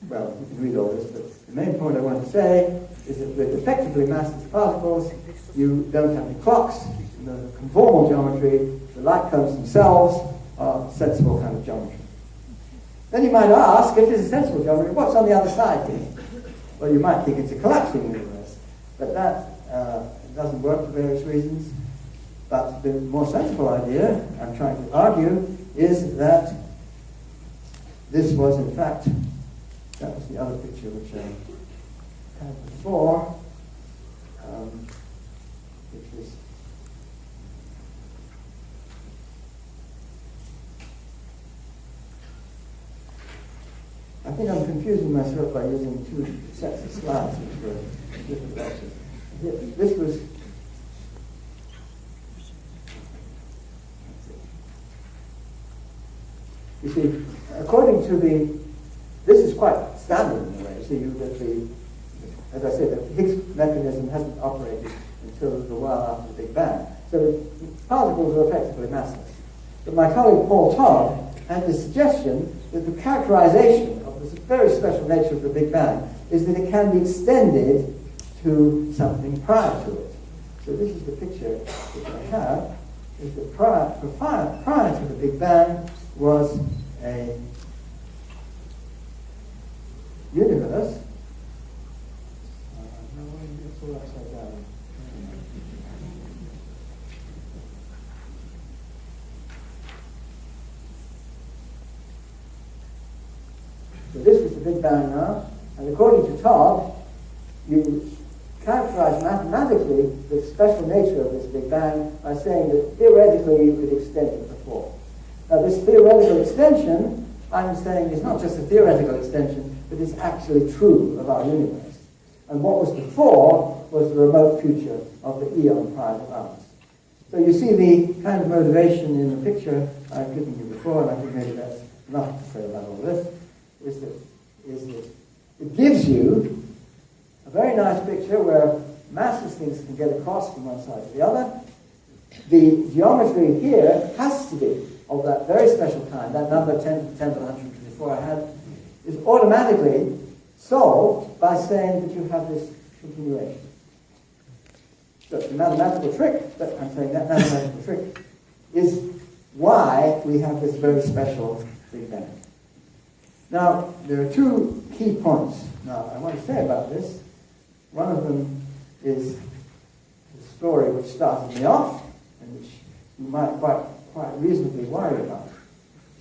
well, you can read all this, but the main point I want to say is that with effectively massless particles, you don't have any clocks. In the conformal geometry, the light cones themselves are sensible kind of geometry. Then you might ask, if it's a sensible geometry, what's on the other side here? Well, you might think it's a collapsing universe, but that doesn't work for various reasons. But the more sensible idea, I'm trying to argue, is that this was in fact, that was the other picture which I had before, which was I think I'm confusing myself by using two sets of slides which were different lectures. This was you see, according to this is quite standard in a way. You see, as I said, the Higgs mechanism hasn't operated until a little while after the Big Bang. So the particles are effectively massless. But my colleague Paul Todd had the suggestion that the characterization of the very special nature of the Big Bang is that it can be extended to something prior to it. So this is the picture which I have, is that prior to the Big Bang was a universe. No, it's all upside down. So this was the Big Bang now, and according to Todd, you characterize mathematically the special nature of this Big Bang by saying that theoretically you could extend it before. Now this theoretical extension, I'm saying, is not just a theoretical extension, but is actually true of our universe. And what was before was the remote future of the eon prior to ours. So you see the kind of motivation in the picture I've given you before, and I think maybe that's enough to say about all this, is that it gives you a very nice picture where massless things can get across from one side to the other. The geometry here has to be of that very special kind. That number 10 to the 124 I had is automatically solved by saying that you have this continuation. So the mathematical trick, but I'm saying that mathematical trick is why we have this very special Big Bang. Now, there are two key points now I want to say about this. One of them is the story which started me off, and which you might quite reasonably worry about.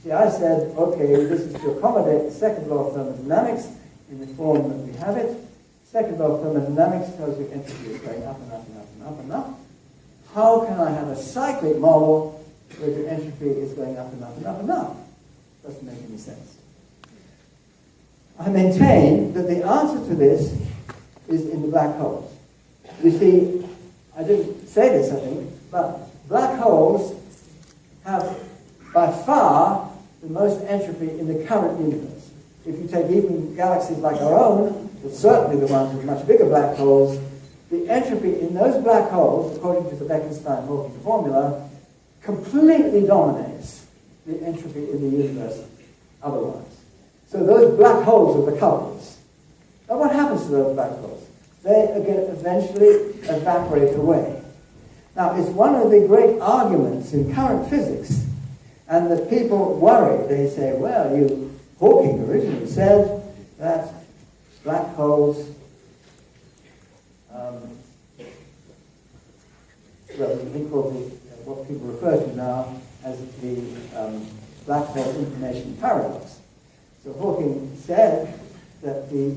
See, I said, okay, this is to accommodate the second law of thermodynamics in the form that we have it. Second law of thermodynamics tells you entropy is going up and up and up and up and up. How can I have a cyclic model where the entropy is going up and up and up and up? Doesn't make any sense. I maintain that the answer to this is in the black holes. You see, I didn't say this, I think, but black holes have by far the most entropy in the current universe. If you take even galaxies like our own, but certainly the ones with much bigger black holes, the entropy in those black holes, according to the Bekenstein-Hawking formula, completely dominates the entropy in the universe otherwise. So those black holes are the culprits. Now what happens to those black holes? They eventually evaporate away. Now it's one of the great arguments in current physics, and that people worry. They say, well, Hawking originally said that black holes, what people refer to now as the black hole information paradox. So Hawking said that the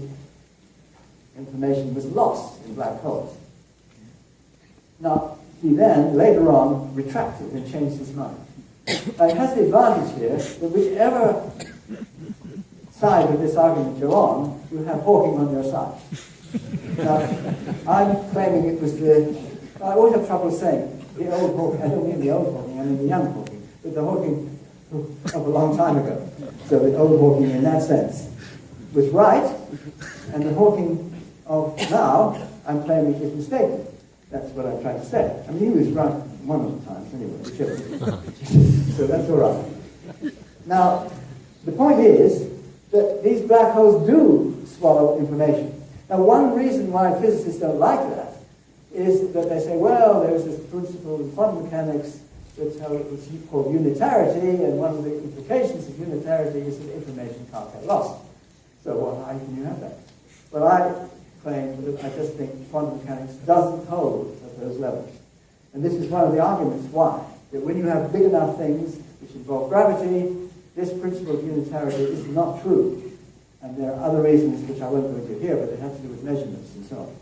information was lost in black holes. Now, he then, later on, retracted and changed his mind. It has the advantage here that whichever side of this argument you're on, you have Hawking on your side. Now, I'm claiming it was I always have trouble saying the old Hawking. I don't mean the old Hawking, I mean the young Hawking, but the Hawking of a long time ago. So the old Hawking in that sense was right, and the Hawking of now, I'm claiming is mistaken. That's what I'm trying to say. I mean, he was right one of the times anyway. So that's all right. Now, the point is that these black holes do swallow information. Now, one reason why physicists don't like that is that they say, well, there's this principle in quantum mechanics that's called unitarity, and one of the implications of unitarity is that information can't get lost. So how can you have that? Well, I claim that I just think quantum mechanics doesn't hold at those levels. And this is one of the arguments why. That when you have big enough things which involve gravity, this principle of unitarity is not true. And there are other reasons which I won't go into here, but they have to do with measurements and so on.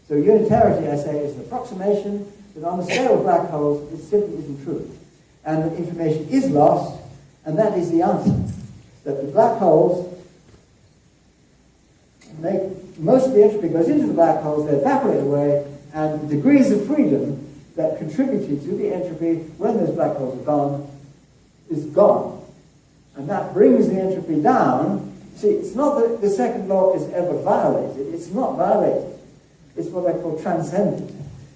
So unitarity, I say, is an approximation that on the scale of black holes, it simply isn't true. And that information is lost, and that is the answer. That the black holes most of the entropy goes into the black holes, they evaporate away, and the degrees of freedom that contributed to the entropy when those black holes are gone is gone. And that brings the entropy down. See, it's not that the second law is ever violated. It's not violated. It's what I call transcendent.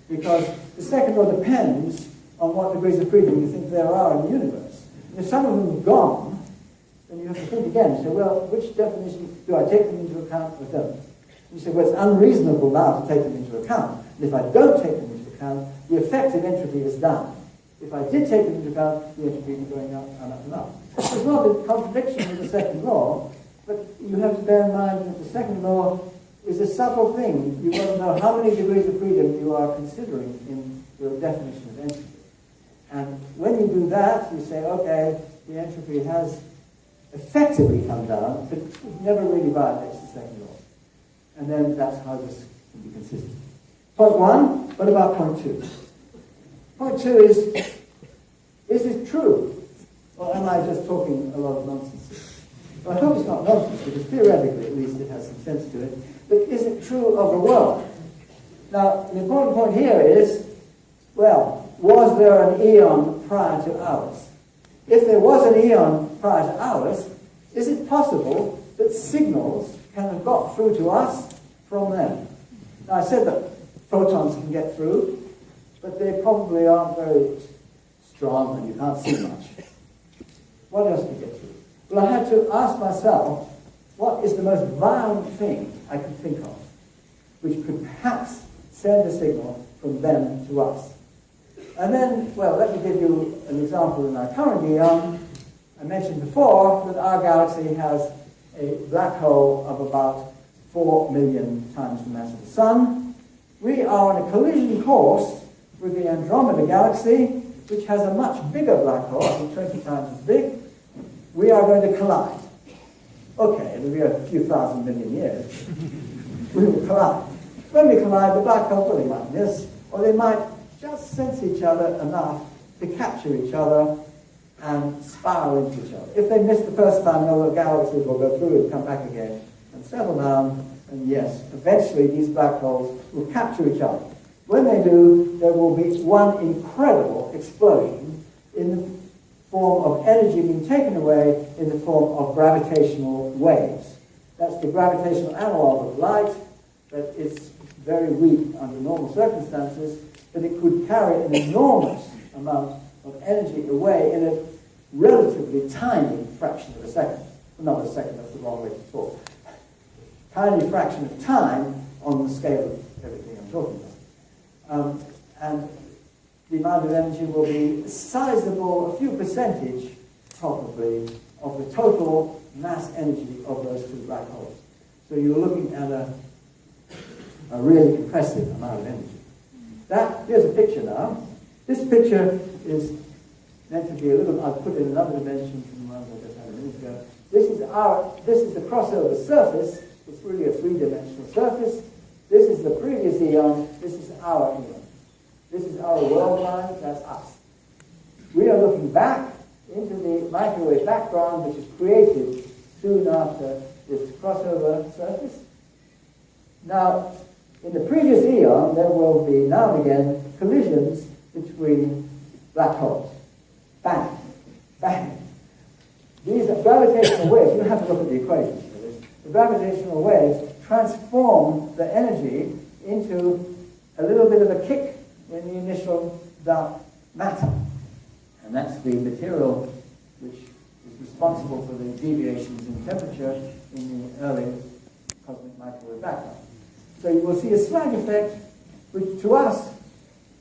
Because the second law depends on what degrees of freedom you think there are in the universe. And if some of them are gone, then you have to think again. You say, well, which definition do I take them into account or don't? You say, well, it's unreasonable now to take them into account. And if I don't take them into account, the effective entropy is down. If I did take them into account, the entropy is going up and up and up. It's not a contradiction with the second law, but you have to bear in mind that the second law is a subtle thing. You want to know how many degrees of freedom you are considering in your definition of entropy. And when you do that, you say, okay, the entropy has effectively come down, but never really violates the second law. And then that's how this can be consistent. Point 1, what about point 2? Point 2 is it true? Or am I just talking a lot of nonsense? Well, I hope it's not nonsense, because theoretically at least it has some sense to it. But is it true of the world? Now, the important point here is, well, was there an eon prior to ours? If there was an eon prior to ours, is it possible that signals can have got through to us from them? Now, I said that photons can get through, but they probably aren't very strong and you can't see much. What else can get through? Well, I had to ask myself, what is the most violent thing I could think of which could perhaps send a signal from them to us? And then, well, let me give you an example in our current eon. I mentioned before that our galaxy has a black hole of about 4 million times the mass of the Sun. We are on a collision course with the Andromeda galaxy, which has a much bigger black hole, I think 20 times as big. We are going to collide. Okay, it'll be a few thousand million years. We will collide. When we collide, the black hole, well, they might miss, or they might just sense each other enough to capture each other and spiral into each other. If they miss the first time, the galaxies will go through and come back again and settle down, and yes, eventually these black holes will capture each other. When they do, there will be one incredible explosion in the form of energy being taken away in the form of gravitational waves. That's the gravitational analog of light, that it's very weak under normal circumstances, but it could carry an enormous amount of energy away in a relatively tiny fraction of a second. Not a second, that's the wrong way to talk. Tiny fraction of time on the scale of everything I'm talking about. And the amount of energy will be sizable, a few percentage, probably, of the total mass energy of those two black holes. So you're looking at a really impressive amount of energy. Here's a picture now. This picture is meant to be a little, I've put in another dimension from the ones I just had a minute ago. This is the crossover surface. It's really a three-dimensional surface. This is the previous eon. This is our eon. This is our world line. That's us. We are looking back into the microwave background, which is created soon after this crossover surface. Now, in the previous eon, there will be now and again collisions between black holes. Bang, bang. These are gravitational waves. You have to look at the equations for this. The gravitational waves transform the energy into a little bit of a kick in the initial dark matter. And that's the material which is responsible for the deviations in temperature in the early cosmic microwave background. So you will see a slight effect, which to us,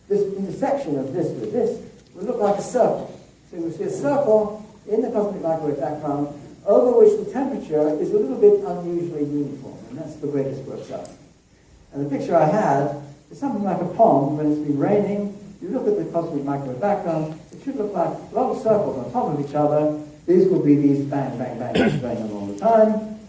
this intersection of this with this, will look like a circle. So you will see a circle in the cosmic microwave background over which the temperature is a little bit unusually uniform, and that's the way this works out. And the picture I had is something like a pond when it's been raining. You look at the cosmic microwave background, it should look like a lot of circles on top of each other. These will be these bang, bang, bang going on all the time.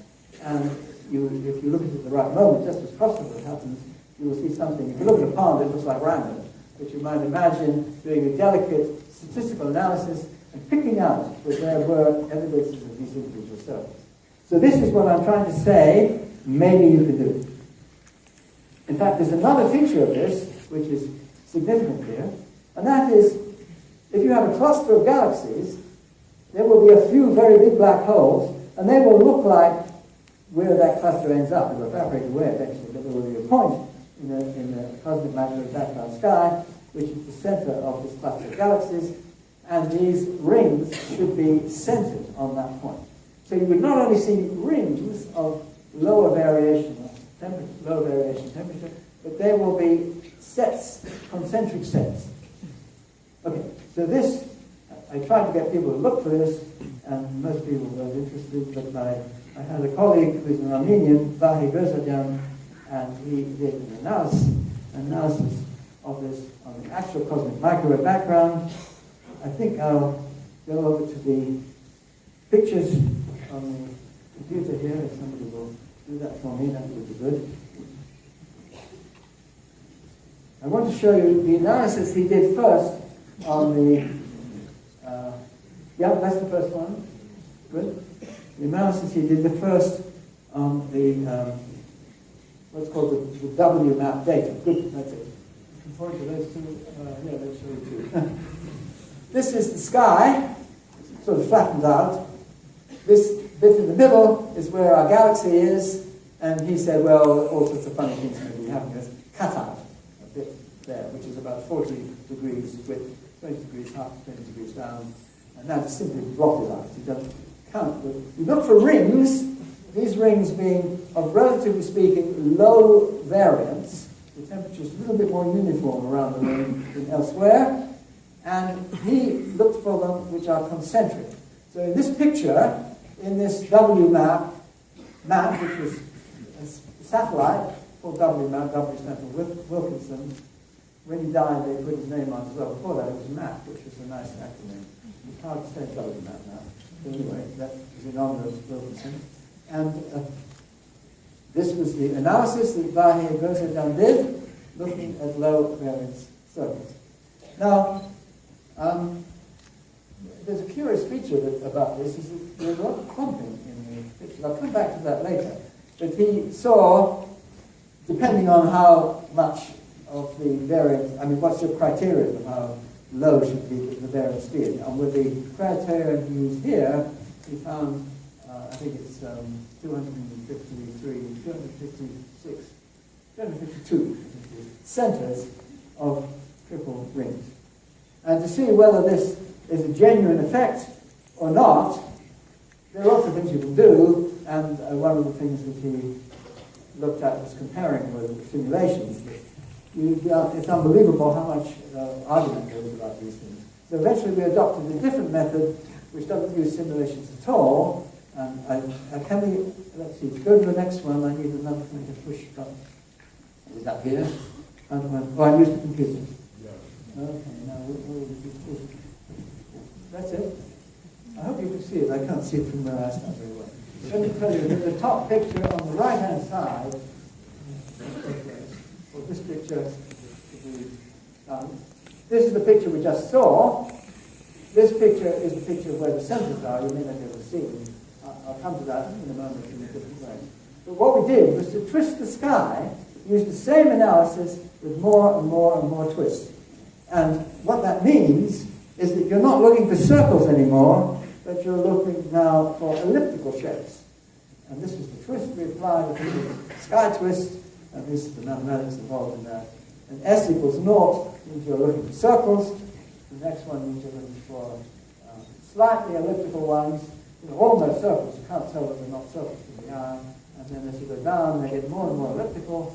And if you look at it at the right moment, just as crossover happens, you will see something. If you look at a pond, it looks like random. But you might imagine doing a delicate statistical analysis and picking out that there were evidences of these individual circles. So this is what I'm trying to say, maybe you could do. In fact, there's another feature of this, which is significant here, and that is, if you have a cluster of galaxies, there will be a few very big black holes, and they will look like where that cluster ends up. It will evaporate away eventually, but there will be a point in the cosmic microwave background sky, which is the center of this cluster of galaxies, and these rings should be centered on that point. So you would not only see rings of lower variation temperature, but there will be sets, concentric sets. Okay, so this, I tried to get people to look for this, and most people weren't interested, but I had a colleague who's an Armenian, Vahi Berzadyan, and he did an analysis of this on the actual cosmic microwave background. I think I'll go over to the pictures on the computer here. If somebody will do that for me, that would be good. I want to show you the analysis he did first on the, yeah, that's the first one. Good. The analysis he did the first on the, what's called the WMAP data. Good, that's it. Looking forward to those two. Yeah, let's show you two. This is the sky, sort of flattened out. This bit in the middle is where our galaxy is, and he said, well, all sorts of funny things may be happening. There's cutout a bit there, which is about 40 degrees width, 20 degrees up, 20 degrees down, and that is simply blotted out. You don't count. You look for rings, these rings being of, relatively speaking, low variance. The temperature is a little bit more uniform around the ring than elsewhere, and he looked for them which are concentric. So in this picture, in this WMAP map, which was a satellite called WMAP, W stands for Wilkinson. When he died, they put his name on as well. Before that, it was MAP, which was a nice acronym. It's hard to say WMAP now. But anyway, that was in honor of Wilkinson. And this was the analysis that Vahe Grosjean did, looking at low variance circles. Now, there's a curious feature about this, is that there's a lot of clumping in the picture. I'll come back to that later. But he saw, depending on how much of the variance, I mean, what's your criterion of how low should be the variance be? And with the criterion he used here, he found, I think it's 252 centers of triple rings. And to see whether this is a genuine effect or not, there are lots of things you can do, and one of the things that he looked at was comparing with simulations. It's unbelievable how much argument there is about these things. So eventually we adopted a different method which doesn't use simulations at all. And can we, let's see, go to the next one. I need another thing to push button. Is that here? Oh, I used the computer. Okay, now that's it. I hope you can see it. I can't see it from where I stand very well. Let me tell you that the top picture on the right-hand side, or this picture, this is the picture we just saw. This picture is the picture of where the centers are. You may not be able to see them. I'll come to that in a moment in a different way. But what we did was to twist the sky, use the same analysis with more and more and more twists. And what that means is that you're not looking for circles anymore, but you're looking now for elliptical shapes. And this is the twist we applied, this is the sky twist, and this is the mathematics involved in that. And S equals 0 means you're looking for circles. The next one means you're looking for slightly elliptical ones. Almost circles. You can't tell that they're not circles from the eye. And then as you go down, they get more and more elliptical.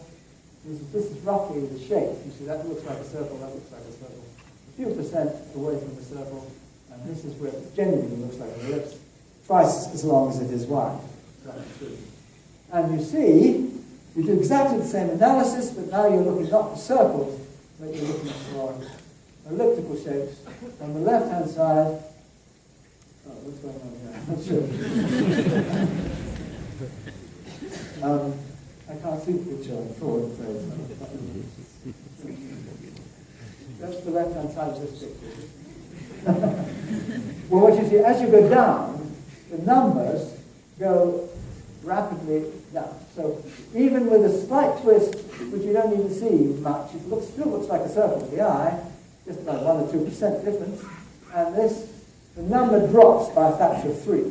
This is roughly the shape. You see, that looks like a circle, that looks like a circle. A few percent away from the circle. And this is where it genuinely looks like an ellipse, twice as long as it is wide. And you see, you do exactly the same analysis, but now you're looking not for circles, but you're looking for elliptical shapes. On the left-hand side, what's going on here? I'm not sure. I can't see the picture forward, I'm afraid. That's the left-hand side of this picture. Well, what you see, as you go down, the numbers go rapidly down. So even with a slight twist, which you don't even see much, it still looks like a circle to the eye, just about 1 or 2% difference. And the number drops by a factor of 3.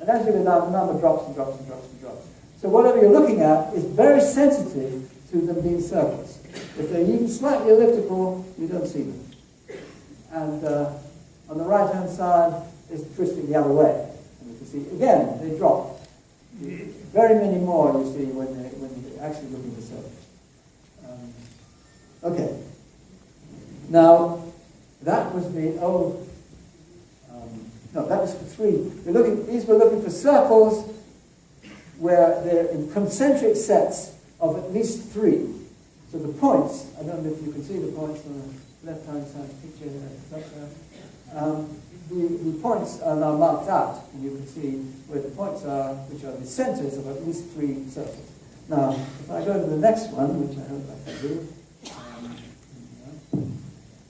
And as you go down, the number drops and drops and drops and drops. So whatever you're looking at is very sensitive to them being circles. If they're even slightly elliptical, you don't see them. And on the right-hand side is twisting the other way. And you can see, again, they drop. Very many more you see when you're actually looking for circles. Okay. Now, that was the old... no, that was for 3. These were looking for circles where they're in concentric sets of at least 3. So the points, I don't know if you can see the points on the left-hand side picture here. the points are now marked out, and you can see where the points are, which are the centers of at least 3 circles. Now, if I go to the next one, which I hope I can do,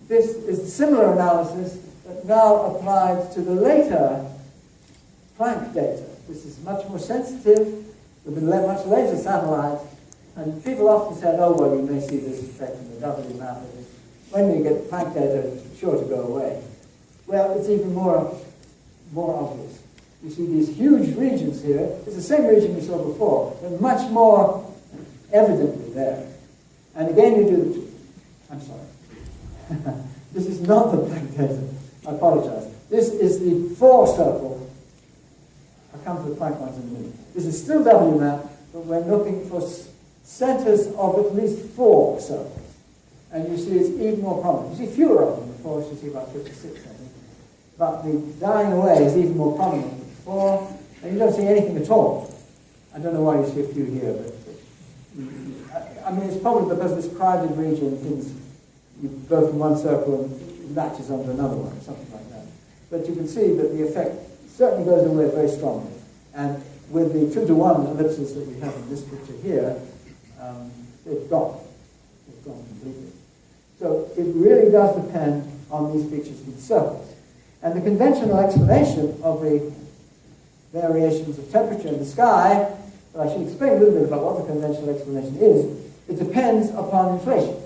this is a similar analysis, but now applied to the later Planck data. This is much more sensitive, with a much later satellite, and people often say, oh, well, you may see this effect in the W map. When you get Planck data, it's sure to go away. Well, it's even more obvious. You see these huge regions here. It's the same region we saw before. They're much more evidently there. And again, you do the... I'm sorry. This is not the Planck data. I apologize. This is the 4 circle. I'll come to the Planck ones in a minute. This is still W map, but we're looking for centers of at least 4 circles. And you see it's even more prominent. You see fewer of them. Before, you see about 56, I think. But the dying away is even more prominent than before, and you don't see anything at all. I don't know why you see a few here, but I mean, it's probably because this crowded region, things, you go from one circle and it latches onto another one, or something like that. But you can see that the effect certainly goes away very strongly. And with the 2-to-1 ellipses that we have in this picture here, they've gone. They've gone completely. So it really does depend on these features with circles. And the conventional explanation of the variations of temperature in the sky, but I should explain a little bit about what the conventional explanation is. It depends upon inflation.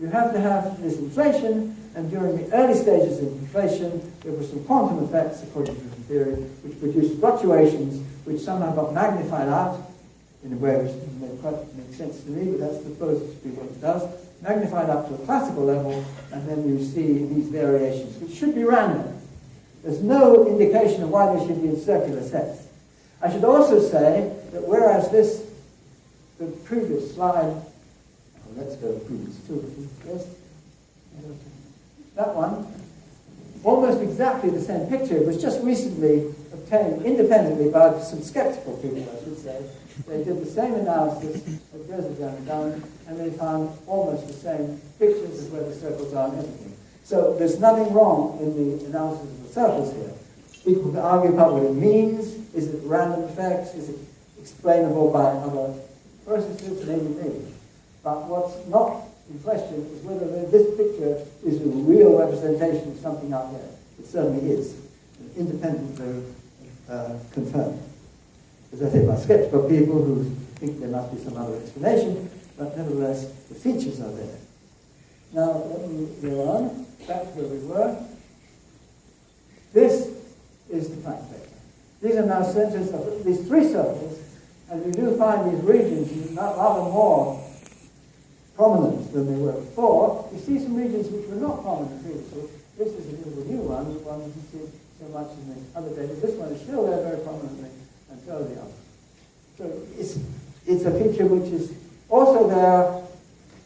You have to have this inflation, and during the early stages of inflation, there were some quantum effects, according to the theory, which produced fluctuations which somehow got magnified out in a way which doesn't quite make sense to me, but that's supposed to be what it does. Magnified up to a classical level, and then you see these variations, which should be random. There's no indication of why they should be in circular sets. I should also say that whereas the previous slide, let's go to previous 2, yes, that one, almost exactly the same picture. It was just recently obtained independently by some skeptical people, I should say. They did the same analysis that Joseph had done, and they found almost the same pictures of where the circles are and everything. So there's nothing wrong in the analysis of the circles here. People can argue about what it means. Is it random effects? Is it explainable by other processes? Maybe. But what's not in question is whether this picture is a real representation of something out there. It certainly is, independently confirmed. As I say, by skeptical people who think there must be some other explanation, but nevertheless, the features are there. Now, let me go on, back to where we were. This is the Planck vector. These are now centers of these 3 circles, and we do find these regions rather more prominent than they were before. You see some regions which were not prominent previously. This is a little new one, the one you can see so much in the other data. This one is still there very prominently, and so are the others. So it's a feature which is also there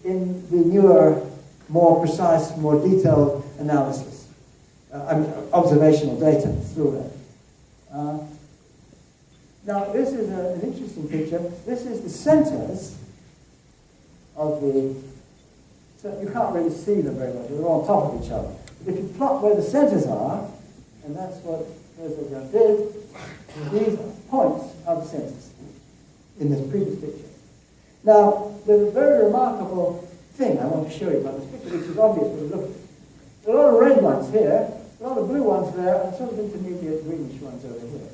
in the newer, more precise, more detailed analysis. Observational data is still there. Now, this is an interesting picture. This is the centers of the... So you can't really see them very much. They're all on top of each other. But if you plot where the centers are, and that's what Roger did, these points are the centers in this previous picture. Now, there's a very remarkable thing I want to show you about this picture, which is obvious when you look at it. There are a lot of red ones here, a lot of blue ones there, and sort of intermediate greenish ones over here.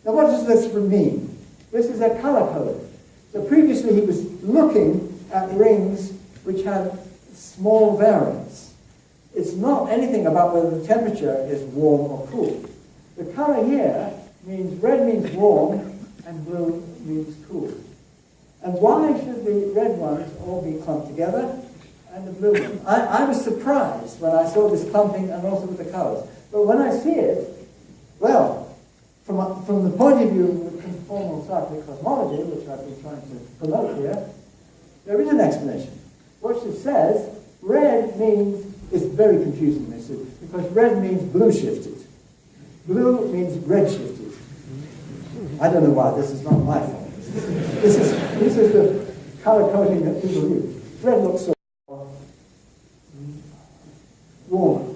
Now, what does this mean? This is a color code. So previously he was looking at rings which had small variance. It's not anything about whether the temperature is warm or cool. The color here means red means warm and blue means cool. And why should the red ones all be clumped together and the blue ones? I was surprised when I saw this clumping and also with the colors. But when I see it, well, from the point of view of the Conformal Cyclic Cosmology, which I've been trying to promote here, there is an explanation. What it says, red means, it's very confusing, this is, because red means blue shifted. Blue means red shifted. I don't know why, this is not my fault. This is the color coding that people use. Red looks so warmer.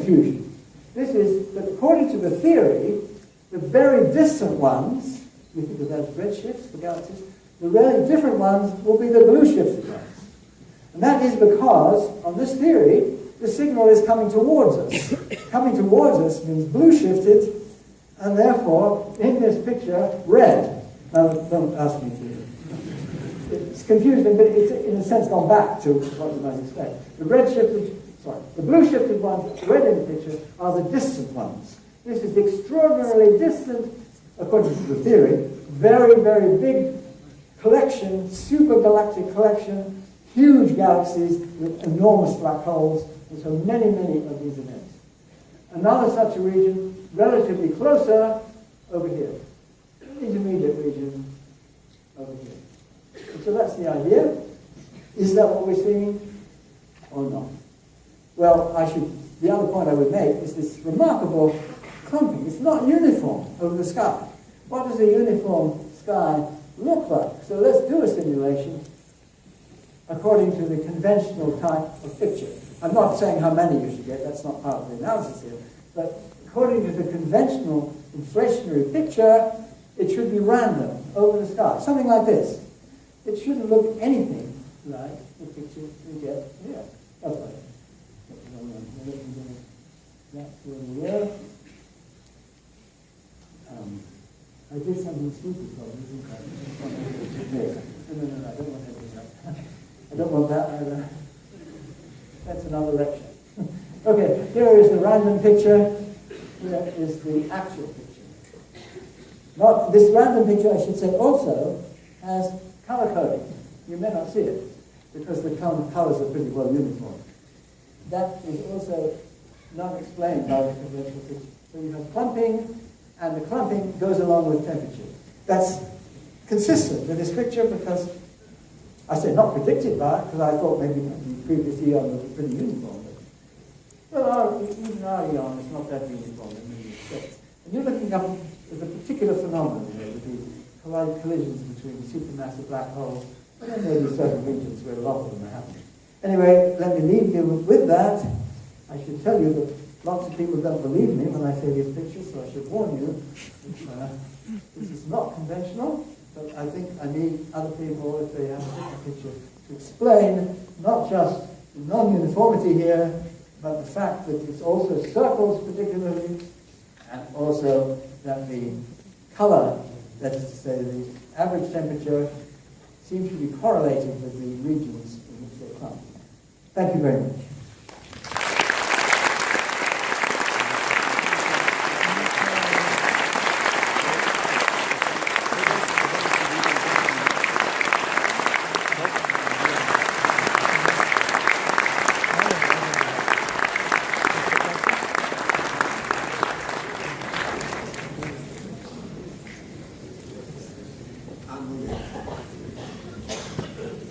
confusion. This is that according to the theory, the very distant ones, we think of those redshifts, the galaxies, the really different ones will be the blue shifted ones. And that is because, on this theory, the signal is coming towards us. Coming towards us means blue shifted, and therefore, in this picture, red. Now, don't ask me to. It's confusing, but it's in a sense gone back to what you might expect. The blue shifted ones, red in the picture, are the distant ones. This is extraordinarily distant, according to the theory, very, very big collection, supergalactic collection, huge galaxies with enormous black holes, and so many, many of these events. Another such a region, relatively closer, over here. Intermediate region, over here. And so that's the idea. Is that what we're seeing, or not? Well, the other point I would make is this remarkable clumping. It's not uniform over the sky. What does a uniform sky look like? So let's do a simulation according to the conventional type of picture. I'm not saying how many you should get, that's not part of the analysis here, but according to the conventional inflationary picture, it should be random over the sky, something like this. It shouldn't look anything like the picture we get here. That's right. That's where we were. I did something stupid, probably, didn't I? No, I don't want to do that. I don't want that either. That's another lecture. Okay, here is the random picture. Here is the actual picture. Not this random picture, I should say, also has color coding. You may not see it because the colors are pretty well uniform. That is also not explained by the conventional picture. So you have clumping, and the clumping goes along with temperature. That's consistent with this picture because I say not predicted by it, because I thought maybe the previous eon was pretty uniform. Well, even our eon is not that uniform in many respects. And you're looking up at a particular phenomenon here with the collisions between supermassive black holes, and then maybe certain regions where a lot of them are happening. Anyway, let me leave you with that. I should tell you that lots of people don't believe me when I say these pictures, so I should warn you. This is not conventional. But I think I need other people, if they have a different picture, to explain not just the non-uniformity here, but the fact that it's also circles particularly, and also that the color, that is to say the average temperature, seems to be correlated with the regions in which they clump. Thank you very much.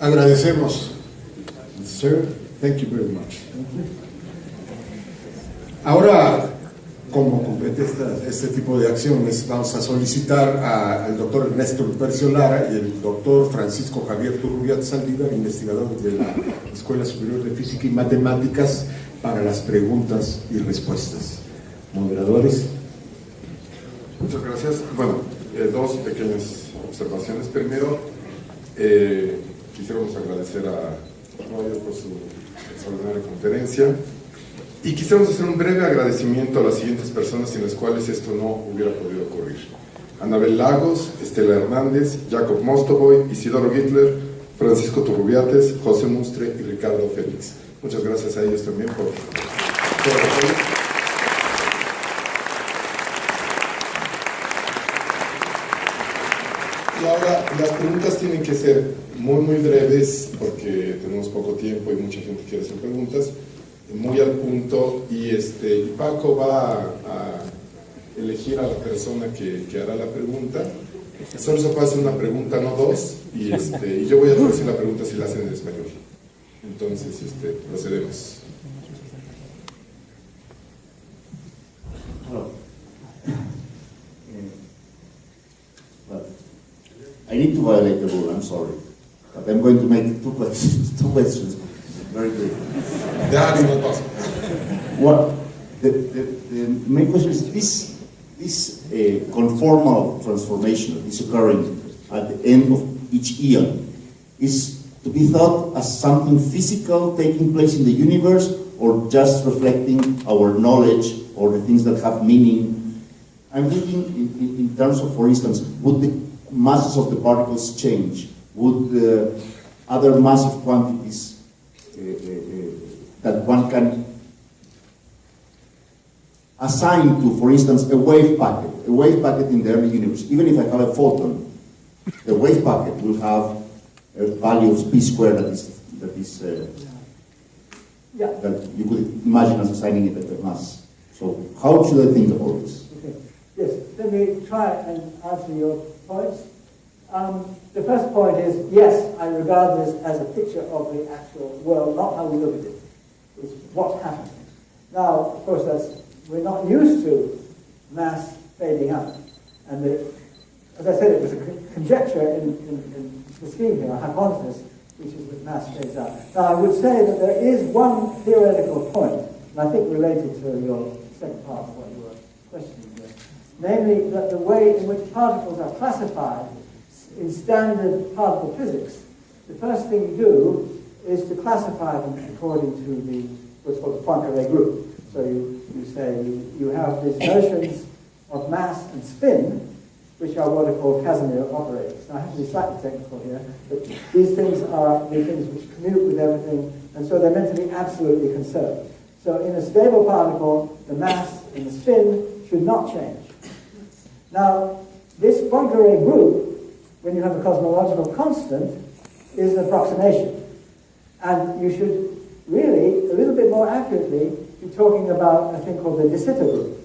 Agradecemos. Sir, thank you very much. Ahora, como compete este tipo de acciones, vamos a solicitar al doctor Ernesto Lupercio Lara y el doctor Francisco Javier Turrubiat Saldívar, investigadores de la Escuela Superior de Física y Matemáticas, para las preguntas y respuestas. Moderadores.
Muchas gracias. Bueno, dos pequeñas observaciones. Primero, quisiéramos agradecer a Roger por su extraordinaria conferencia y quisiéramos hacer un breve agradecimiento a las siguientes personas sin las cuales esto no hubiera podido ocurrir: Anabel Lagos, Estela Hernández, Jacob Mostovoy, Isidoro Gittler, Francisco Turrubiates, José Mustre y Ricardo Félix. Muchas gracias a ellos también por todo el apoyo. Y ahora las preguntas tienen que ser muy breves porque tenemos poco tiempo y mucha gente quiere hacer preguntas, muy al punto, y Paco va a elegir a la persona que hará la pregunta. Solo se puede hacer una pregunta, no dos, y yo voy a traducir la pregunta si la hacen en español. Entonces, procedemos.
Hello. Well, I need to violate the rule, I'm sorry. But I'm going to make two questions very quick.
That is not possible.
the main question is this conformal transformation that is occurring at the end of each eon is to be thought as something physical taking place in the universe, or just reflecting our knowledge or the things that have meaning. I'm thinking in terms of, for instance, would the masses of the particles change? Would other massive quantities that one can assign to, for instance, a wave packet in the early universe, even if I have a photon, the wave packet will have a value of p squared that you could imagine as assigning it a mass. So how should I think about this?
Okay. Yes, let me try and answer your points. The first point is, yes, I regard this as a picture of the actual world, not how we look at it. It's what's happening. Now, of course, we're not used to mass fading out. And as I said, it was a conjecture in the scheme here, a hypothesis, which is that mass fades out. Now, I would say that there is one theoretical point, and I think related to your second part of what you were questioning here, namely that the way in which particles are classified in standard particle physics, the first thing you do is to classify them according to what's called the Poincare group. So you say you have these notions of mass and spin, which are what are called Casimir operators. Now, I have to be slightly technical here, but these things are the things which commute with everything, and so they're meant to be absolutely conserved. So in a stable particle, the mass and the spin should not change. Now, this Poincare group, when you have a cosmological constant, is an approximation. And you should really, a little bit more accurately, be talking about a thing called the de Sitter group.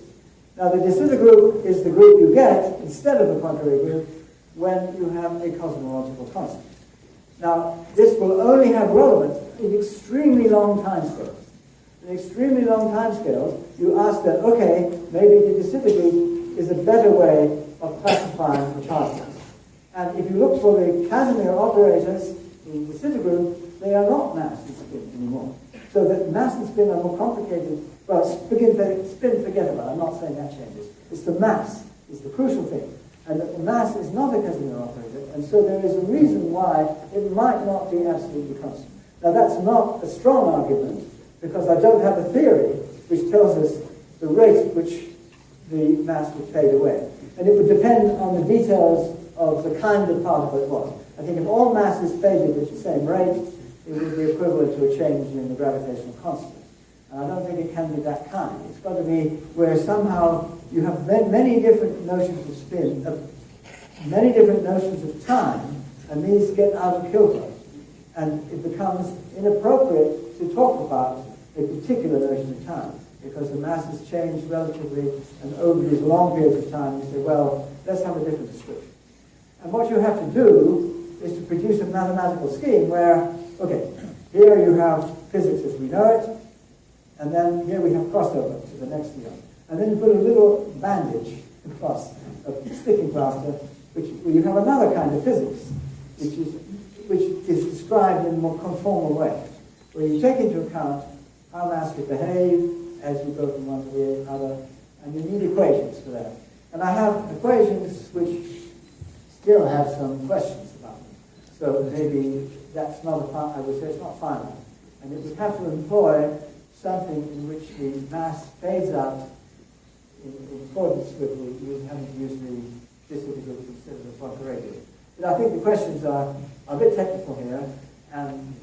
Now, the de Sitter group is the group you get instead of the Poincare group when you have a cosmological constant. Now, this will only have relevance in extremely long timescales. In extremely long timescales, you ask that, okay, maybe the de Sitter group is a better way of classifying the particles. And if you look for the Casimir operators in the de Sitter group, they are not mass and spin anymore. So that mass and spin are more complicated. Well, spin, forget about it. I'm not saying that changes. It's the mass is the crucial thing. And that the mass is not a Casimir operator. And so there is a reason why it might not be absolutely constant. Now, that's not a strong argument, because I don't have a theory which tells us the rate at which the mass would fade away. And it would depend on the details of the kind of particle it was. I think if all masses faded at the same rate, it would be equivalent to a change in the gravitational constant. And I don't think it can be that kind. It's got to be where somehow you have many different notions of spin, many different notions of time, and these get out of kilter. And it becomes inappropriate to talk about a particular notion of time, because the masses change relatively, and over these long periods of time, you say, well, let's have a different description. And what you have to do is to produce a mathematical scheme where, okay, here you have physics as we know it, and then here we have crossover to the next eon. And then you put a little bandage across, a sticking plaster, where you have another kind of physics, which is described in a more conformal way, where you take into account how mass would behave as you go from one to the other, and you need equations for that. And I have equations which still have some questions about them. So maybe that's not I would say it's not final. And it would have to employ something in which the mass fades out in accordance with you having to use the de Sitter group instead of the Poincare group. But I think the questions are a bit technical here, and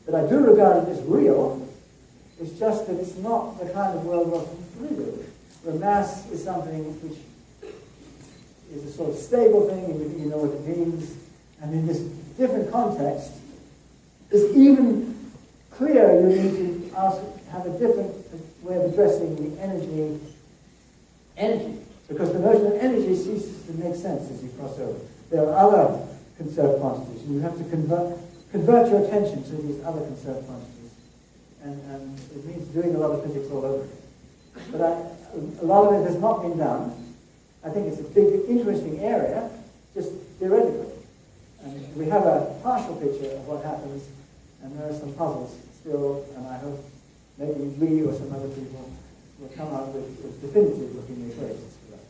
but I do regard it as real. It's just that it's not the kind of world we're familiar with, where mass is something which is a sort of stable thing, and you know what it means. And in this different context, it's even clear you need to have a different way of addressing the energy, because the notion of energy ceases to make sense as you cross over. There are other conserved quantities, and you have to convert your attention to these other conserved quantities. And it means doing a lot of physics all over again. But a lot of it has not been done. I think it's a big, interesting area, just theoretically. And we have a partial picture of what happens, and there are some puzzles still, and I hope maybe we or some other people will come up with definitive looking equations for that.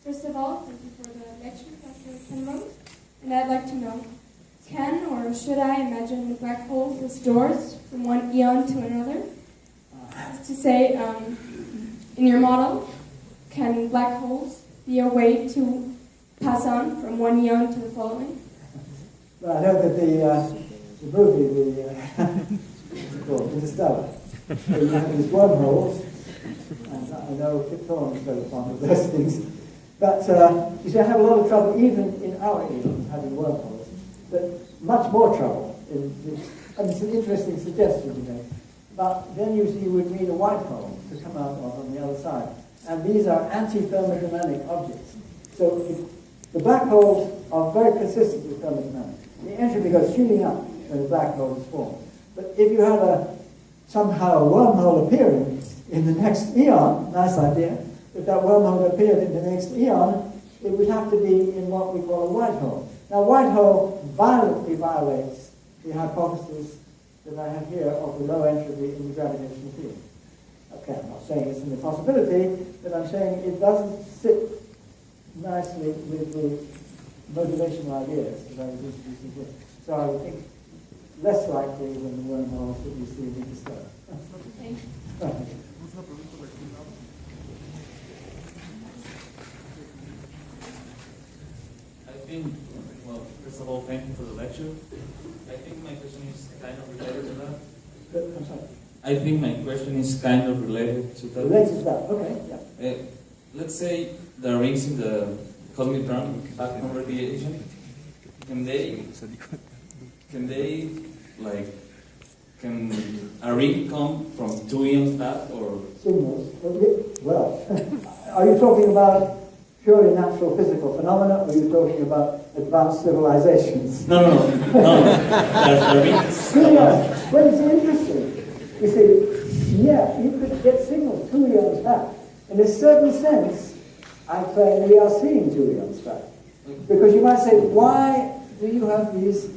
First of all, thank you for the lecture, Dr. Penrose. And I'd like to know, can or should I imagine the black holes as doors from one eon to another? As to say, in your model, can black holes be a way to pass on from one eon to the following?
Well, I know that the movie, what's it called, Interstellar, where you have these wormholes, and I know Kip Thorne is very fond of those things. But you see, I have a lot of trouble even in our eon having wormholes, but much more trouble in and it's an interesting suggestion you make. But then you see would need a white hole to come out of on the other side. And these are anti-thermodynamic objects. So the black holes are very consistent with thermodynamics. The entropy goes shooting up when the black hole is formed. But if you have somehow a wormhole appearing in the next eon, nice idea, if that wormhole appeared in the next eon, it would have to be in what we call a white hole. Now, white hole violently violates the hypothesis that I have here of the low entropy in the gravitational field. Okay, I'm not saying it's an impossibility, but I'm saying it doesn't sit nicely with the motivational ideas that I was introducing here. So I would think less likely than the wormholes that you see in Interstellar.
Thank you.
Well, first of all, thank you for the lecture. I think my question is kind of related to that.
I'm sorry.
I think my question is kind of related to that.
Related to that, okay, yeah.
Let's say the rings in the cosmic drum background radiation, can a ring come from 2 eons back or?
Signals. Well, are you talking about purely natural physical phenomena, or are you talking about advanced civilizations?
No. The rings.
Yeah, well, it's interesting. You see, yeah, you could get signals 2 eons back. In a certain sense, I claim we are seeing 2 eons back. Because you might say, why do you have these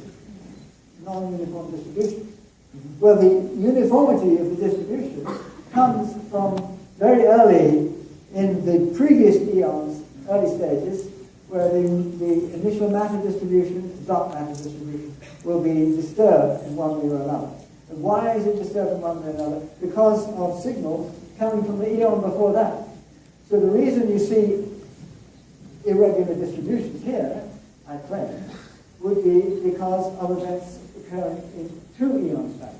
non-uniform distributions? Well, the uniformity of the distribution comes from very early in the previous eons, early stages, where the initial matter distribution, dot matter distribution, will be disturbed in one way or another. And why is it disturbed in one way or another? Because of signals coming from the eon before that. So the reason you see irregular distributions here, I claim, would be because of events occurring in 2 eons back.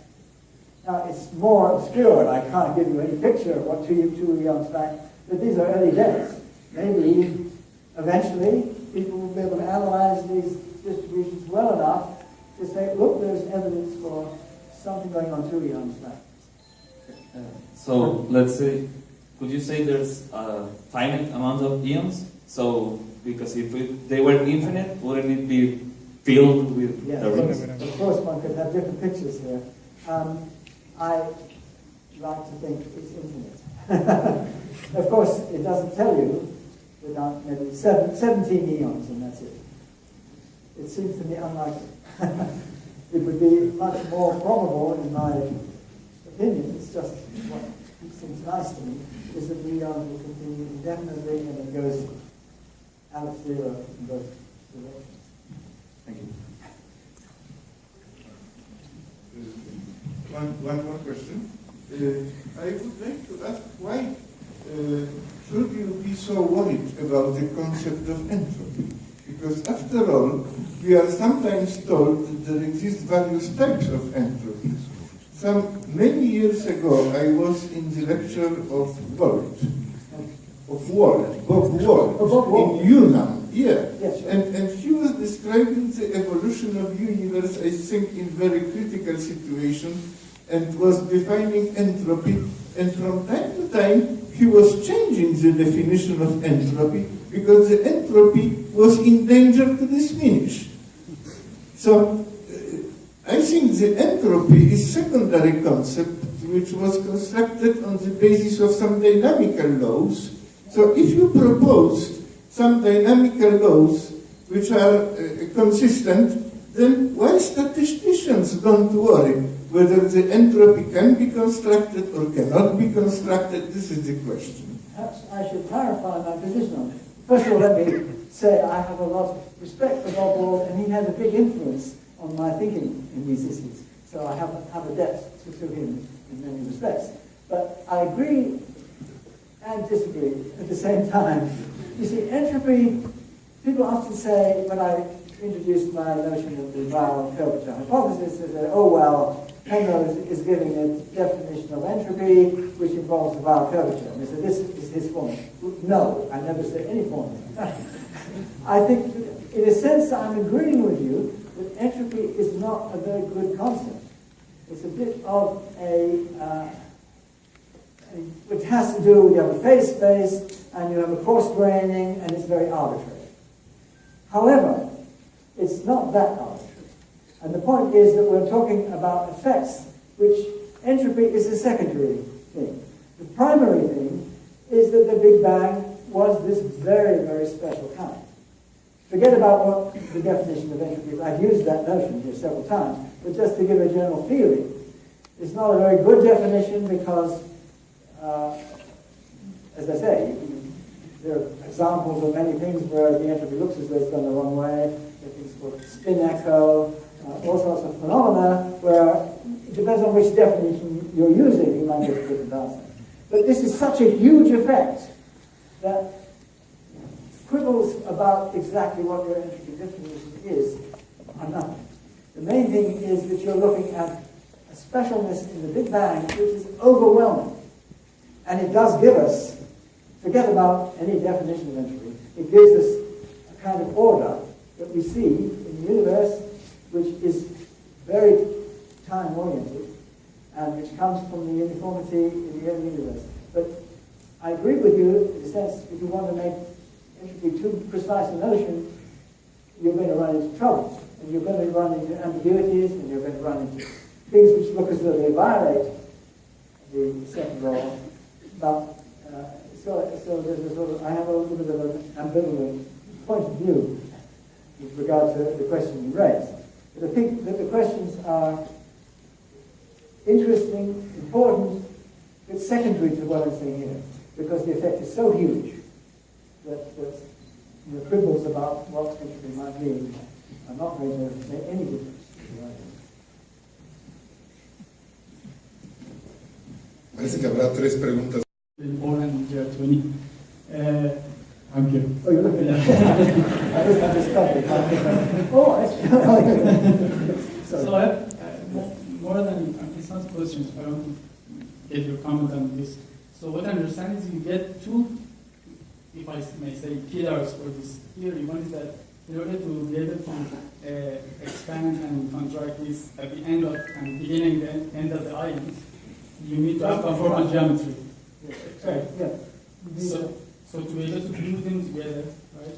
Now, it's more obscure, and I can't give you any picture of what 2 eons back, but these are early days. Maybe, eventually, people will be able to analyze these distributions well enough to say, look, there's evidence for something going on 2 eons back.
So, let's say, could you say there's a finite amount of eons? So, because if they were infinite, wouldn't it be filled with the rings?
Of course, one could have different pictures here. I like to think it's infinite. Of course, it doesn't tell you without maybe 17 eons, and that's it. It seems to me unlikely. It would be much more probable, in my opinion, it's just what seems nice to me, is that the eons will continue indefinitely and it goes out of zero in both directions.
Thank you.
One more question. I would like to ask why should you be so worried about the concept of entropy? Because after all, we are sometimes told that there exist various types of entropy. Many years ago, I was in the lecture of Bob Ward, in Yunnan. Yeah,
Yes.
and he was describing the evolution of the universe, I think, in very critical situation, and was defining entropy. And from time to time, he was changing the definition of entropy because the entropy was in danger to diminish. So, I think the entropy is a secondary concept which was constructed on the basis of some dynamical laws, So if you proposed some dynamical laws which are consistent, then why statisticians don't worry whether the entropy can be constructed or cannot be constructed? This is the question.
Perhaps I should clarify my position on it. First of all, let me say I have a lot of respect for Bob Ward, and he had a big influence on my thinking in these issues. So I have a debt to him in many respects. But I agree and disagree at the same time. You see, entropy, people often say, when I introduced my notion of the viral curvature hypothesis, they say, oh, well, Penrose is giving a definition of entropy which involves the viral curvature. And they say, this is his formula. No, I never said any formula. I think, in a sense, I'm agreeing with you that entropy is not a very good concept. It's a bit of which has to do with you have a phase space and you have a coarse graining and it's very arbitrary. However, it's not that arbitrary. And the point is that we're talking about effects, which entropy is a secondary thing. The primary thing is that the Big Bang was this very, very special kind. Forget about what the definition of entropy is. I've used that notion here several times, but just to give a general feeling, it's not a very good definition because, as I say, there are examples of many things where the entropy looks as though it's gone the wrong way. There are things called spin echo, all sorts of phenomena where it depends on which definition you're using, you might get a different answer. But this is such a huge effect that quibbles about exactly what your entropy definition is are nothing. The main thing is that you're looking at a specialness in the Big Bang which is overwhelming. And it does give us, forget about any definition of entropy, it gives us a kind of order that we see in the universe which is very time-oriented and which comes from the uniformity in the early universe. But I agree with you in the sense if you want to make entropy too precise a notion, you're going to run into trouble. And you're going to run into ambiguities and you're going to run into things which look as though they violate the second law. But so there's a sort of, I have a little bit of an ambivalent point of view with regard to the question you raised. But I think that the questions are interesting, important, but secondary to what I'm saying here, because the effect is so huge that the quibbles about what entropy might mean are not going to make any difference.
Parece que habrá tres preguntas.
Important year 20. I'm here.
Oh, you're looking at I just covered. Oh,
So I have more than, it's not questions, but I want to get your comment on this. So what I understand is you get two, if I may say, pillars for this theory. One is that in order to be able to expand and contract this at the end of and beginning and end of the island, you need to have conformal geometry. Right.
Yeah.
So to be able to glue them together, right?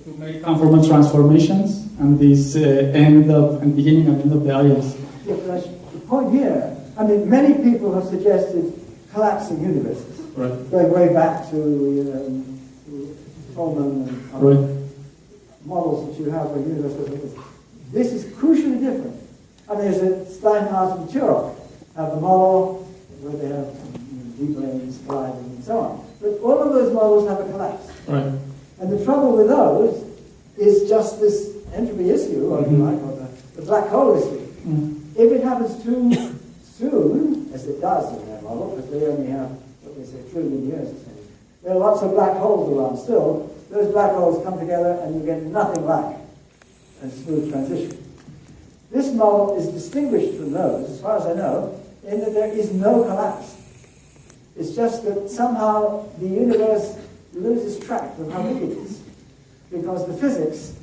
To make conformal transformations and this end of and beginning and end of the islands.
Yeah, but the point here, I mean, many people have suggested collapsing universes,
Right.
going way back to Coleman and
Right.
models that you have for universes. This is crucially different. I mean, there's a Steinhardt and Turok have a model where they have deep lanes colliding and so on. But all of those models have a collapse.
Right.
And the trouble with those is just this entropy issue, or if you like, or the black hole issue. If it happens too soon, as it does in their model, because they only have, what they say, 1 trillion years or something, there are lots of black holes around still. Those black holes come together and you get nothing like a smooth transition. This model is distinguished from those, as far as I know, in that there is no collapse. It's just that somehow the universe loses track of how big it is. Because the physics,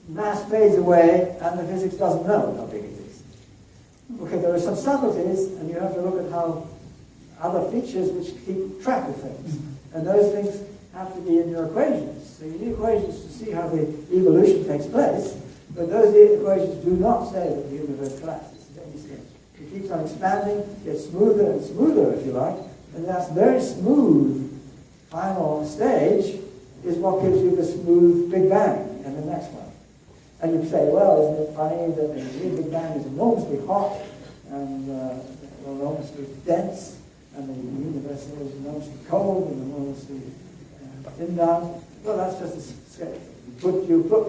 mass fades away and the physics doesn't know how big it is. Okay, there are some subtleties and you have to look at how other features which keep track of things. And those things have to be in your equations. So you need equations to see how the evolution takes place, but those equations do not say that the universe collapses at any stage. It keeps on expanding, gets smoother and smoother, if you like, and that's very smooth final stage is what gives you the smooth Big Bang and the next one. And you say, well, isn't it funny that the real Big Bang is enormously hot and enormously dense, and the universe is enormously cold and enormously thinned out? Well, that's just a scale. You put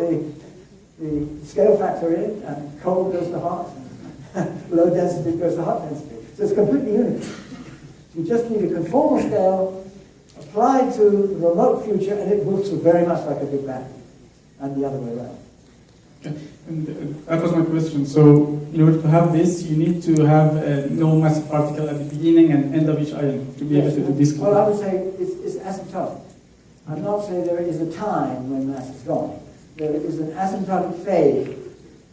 the scale factor in, and cold goes to hot, and low density goes to hot density. So it's completely uniform. You just need a conformal scale applied to the remote future, and it looks very much like a Big Bang, and the other way around.
Okay. And that was my question. So in order to have this, you need to have no massive particle at the beginning and end of each ion to be able to do this.
Well, I would say it's asymptotic. I'm not saying there is a time when mass is gone. There is an asymptotic fade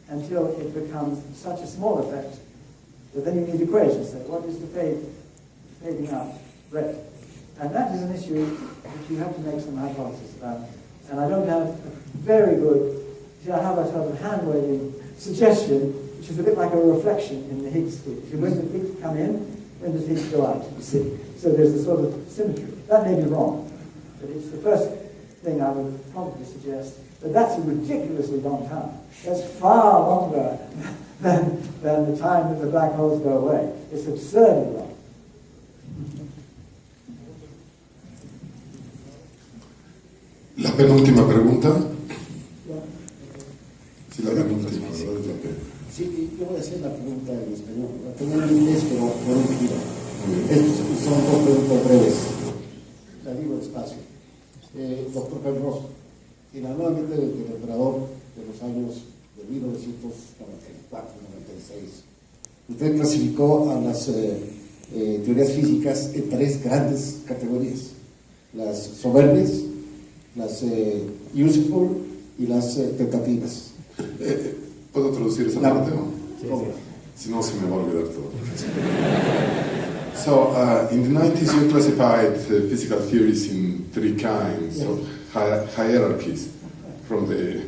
until it becomes such a small effect that then you need equations. Say, what is the fading out rate? And that is an issue which you have to make some hypothesis about. And I don't have a very good, I have a sort of hand-waving suggestion, which is a bit like a reflection in the Higgs field. When the Higgs come in, when does Higgs go out? You see. So there's a sort of symmetry. That may be wrong, but it's the first thing I would probably suggest. But that's a ridiculously long time. That's far longer than the time that the black holes go away. It's absurdly long.
La penúltima pregunta. Sí, la penúltima, ¿verdad?
Sí, yo voy a hacer la pregunta en español. La tengo en inglés, pero por un giro. Estos son dos preguntas breves. La digo despacio. Doctor Penrose, anualmente desde el emperador de los años de 1994-96, usted clasificó a las teorías físicas en tres grandes categorías: las soberbias, las useful y las tentativas.
¿Puedo traducir esa parte? Si no, se me va a olvidar todo. So, in the 90s, you classified physical theories in three kinds of hierarchies, from the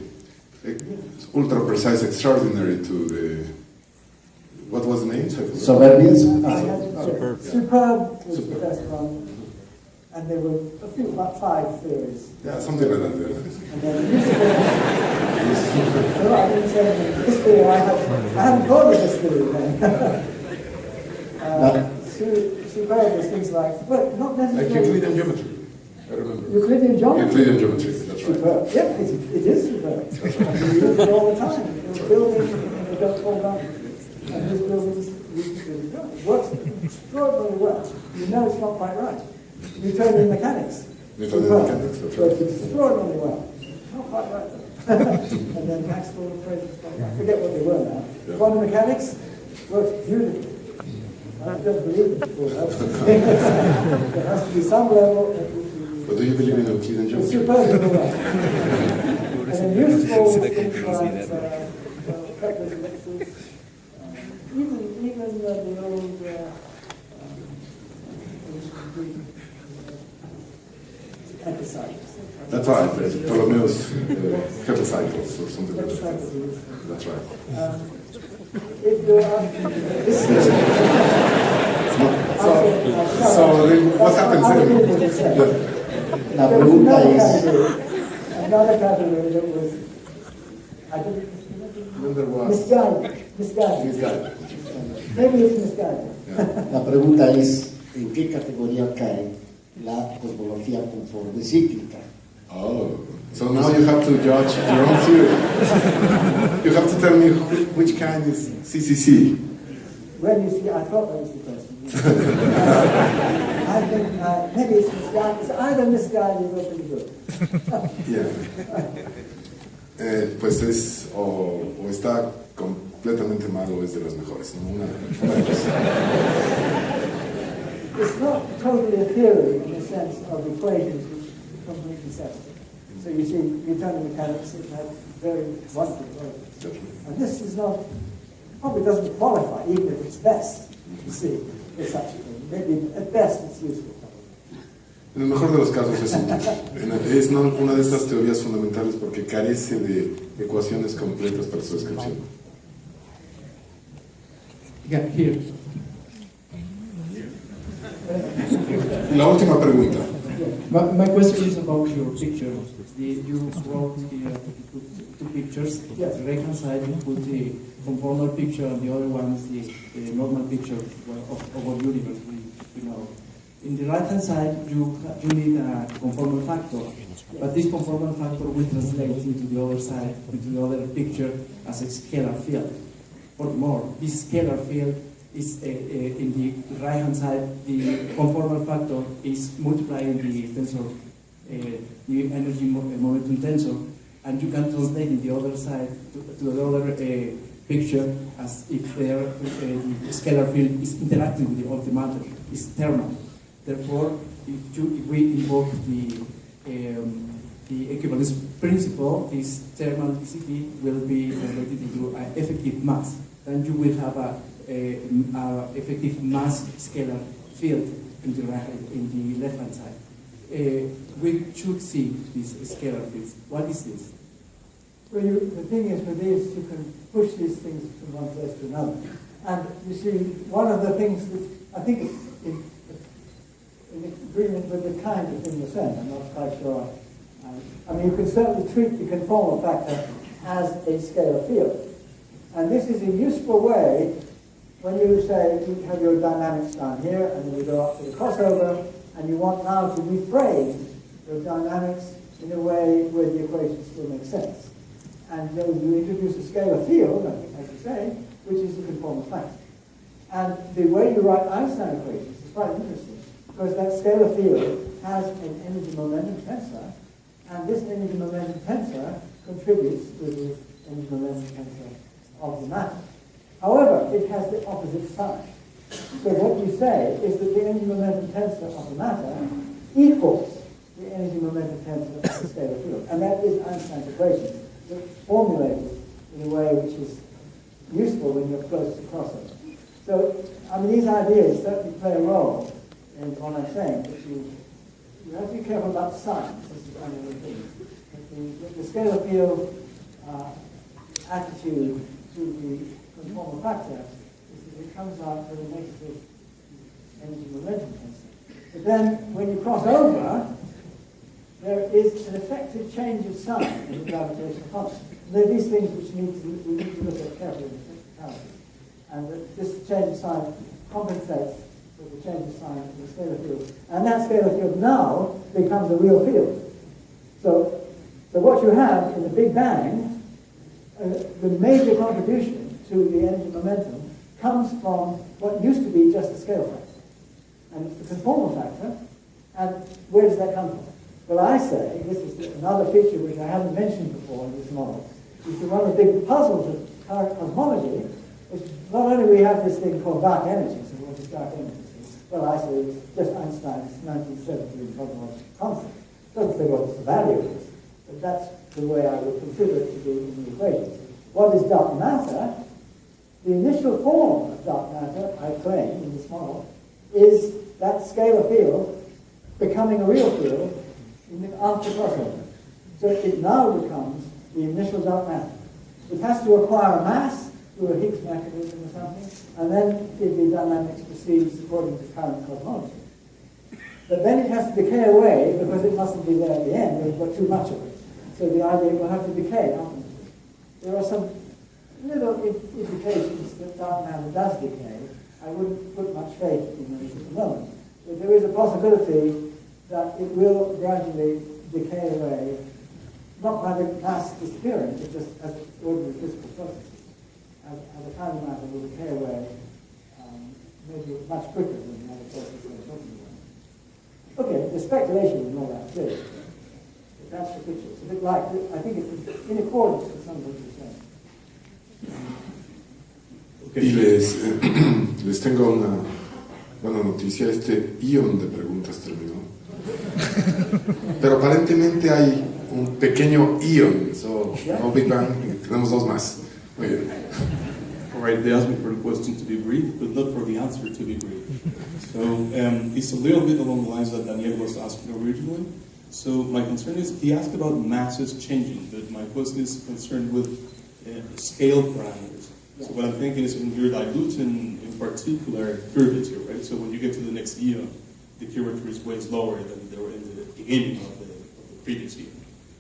ultra-precise extraordinary to the... What was the name?
Soberbias.
Superb was the best one. And there were about 5 theories.
Yeah, something like that.
And then no, I didn't say this theory. I hadn't thought of this theory then. Superb was things like, well, not necessarily.
Like Euclidean geometry, I remember.
Euclidean geometry?
Euclidean geometry, that's right.
Superb. Yeah, it is superb. And we use it all the time. We're building and they don't fall down. And these buildings, it works extraordinarily well. You know it's not quite right. Newtonian mechanics.
Newtonian mechanics, that's right.
Works extraordinarily well. Not quite right though. And then Maxwell equations, I forget what they were now.
Yeah.
Quantum mechanics works beautifully. I don't believe it before that. There has to be some level at which you...
But do you believe in Euclidean
It's
geometry?
superb, all right. And then useful things like Kepler's ellipses, even the old epicycles.
That's right, Ptolemy's epicycles or something like that. That's right.
If you're asking this
what happens then?
La pregunta es,
another category that was, I didn't remember, misguided. Maybe it's misguided.
la pregunta es, ¿en qué categoría cae la cosmología conforme cíclica?
Oh, so now you have to judge your own theory. You have to tell me which kind is CCC.
When you see, I thought that was the question. I think maybe it's misguided. It's either misguided or pretty good.
Yeah. Pues es o está completamente malo o es de las mejores, ¿no? Una de las.
It's not totally a theory in the sense of equations which completely settle. So you see, Newtonian mechanics have very wonderful equations. And this is not, probably doesn't qualify, even if it's best, you see, for such a thing. Maybe at best it's useful.
En el mejor de los casos es útil. Es una de estas teorías fundamentales porque carece de ecuaciones completas para su descripción.
Yeah, here.
Y la última pregunta.
My question is about your picture. You wrote here, you put two pictures.
Yes.
On the right hand side, you put the conformal picture, and the other one is the normal picture of our universe. We know. In the right hand side, you need a conformal factor, but this conformal factor will translate into the other side, into the other picture, as a scalar field. Furthermore, this scalar field is in the right hand side, the conformal factor is multiplying the tensor, the energy momentum tensor, and you can translate in the other side to the other picture as if the scalar field is interacting with the ultimatum, is thermal. Therefore, if we invoke the equivalence principle, this thermalicity will be converted into an effective mass. Then you will have a effective mass scalar field in the left hand side. We should see these scalar fields. What is this?
Well, the thing is with these, you can push these things from one place to another. And you see, one of the things that I think is in agreement with the kind of thing you're saying, I'm not quite sure. I mean, you can certainly treat the conformal factor as a scalar field. And this is a useful way when you say you have your dynamics down here, and then you go up to the crossover, and you want now to rephrase your dynamics in a way where the equation still makes sense. And you introduce a scalar field, I think, as you say, which is the conformal factor. And the way you write Einstein equations is quite interesting, because that scalar field has an energy momentum tensor, and this energy momentum tensor contributes to the energy momentum tensor of the matter. However, it has the opposite sign. So what you say is that the energy momentum tensor of the matter equals the energy momentum tensor of the scalar field. And that is Einstein's equation. It's formulated in a way which is useful when you're close to crossover. So, I mean, these ideas certainly play a role in what I'm saying, but you have to be careful about signs. This is one of the things. The scalar field attitude to the conformal factor is that it comes out with a negative energy momentum tensor. But then, when you cross over, there is an effective change of sign in the gravitational constant. There are these things which we need to look at carefully in practicality. And this change of sign compensates for the change of sign in the scalar field. And that scalar field now becomes a real field. So what you have in the Big Bang, the major contribution to the energy momentum comes from what used to be just a scale factor. And it's the conformal factor. And where does that come from? Well, I say, this is another feature which I haven't mentioned before in this model, is that one of the big puzzles of current cosmology is not only we have this thing called dark energy, so what is dark energy? Well, I say it's just Einstein's 1970 cosmological concept. It doesn't say what the value is, but that's the way I would consider it to be in the equations. What is dark matter? The initial form of dark matter, I claim in this model, is that scalar field becoming a real field after crossover. So it now becomes the initial dark matter. It has to acquire a mass through a Higgs mechanism or something, and then the dynamics proceeds according to current cosmology. But then it has to decay away because it mustn't be there at the end. We've got too much of it. So the idea will have to decay ultimately. There are some little indications that dark matter does decay. I wouldn't put much faith in those at the moment. But there is a possibility that it will gradually decay away, not by the mass disappearing, but just as ordinary physical processes. As a kind of matter will decay away, maybe much quicker than the other processes we're talking about. Okay, the speculation is not that clear. But that's the picture. It's a bit like, I think it's in accordance with some of what you're saying.
Okay. Y les tengo una buena noticia. Este ion de preguntas terminó. Pero aparentemente hay un pequeño ion, so no Big Bang, tenemos dos más. Muy bien.
All right, they asked me for the question to be brief, but not for the answer to be brief. So it's a little bit along the lines that Daniel was asking originally. So my concern is, he asked about masses changing, but my question is concerned with scale parameters. So what I'm thinking is, when you're diluting, in particular, curvature, right? So when you get to the next eon, the curvature is way slower than they were in the beginning of the previous eon.